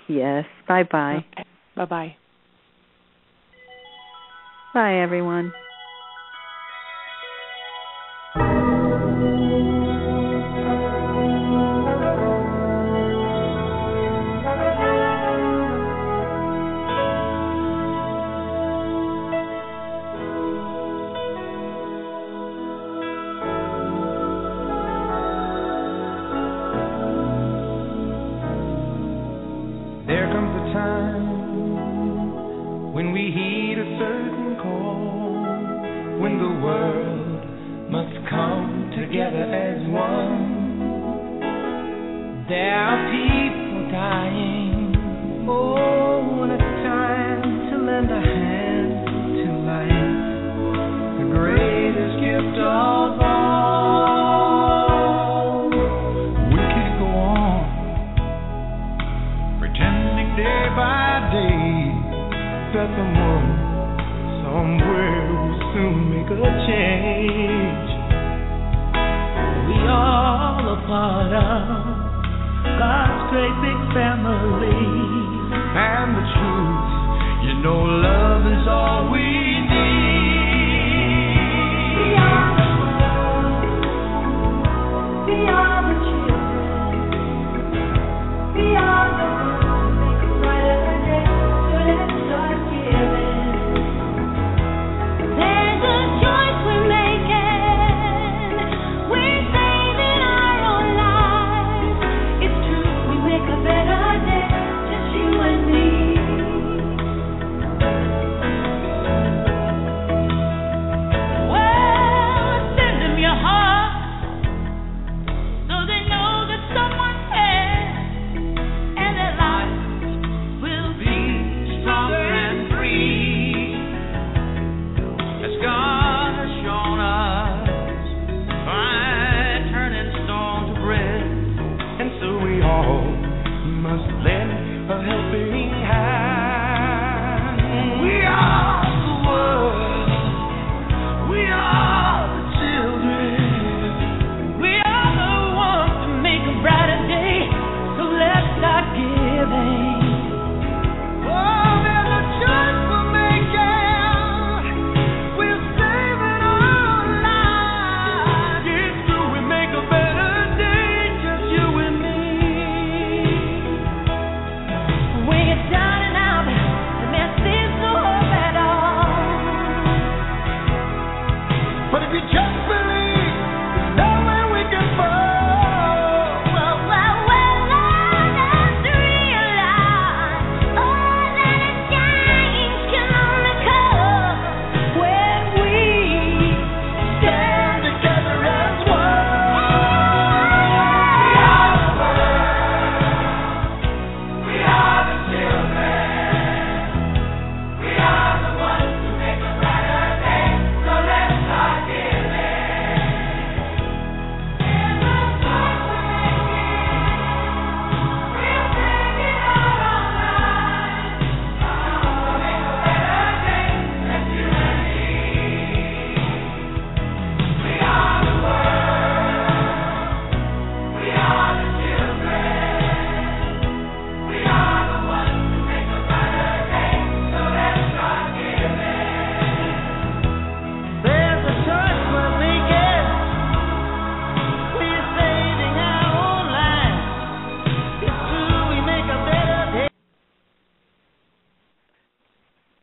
Yes. Bye-bye. Okay. Bye-bye. Bye, everyone. Must lend a helping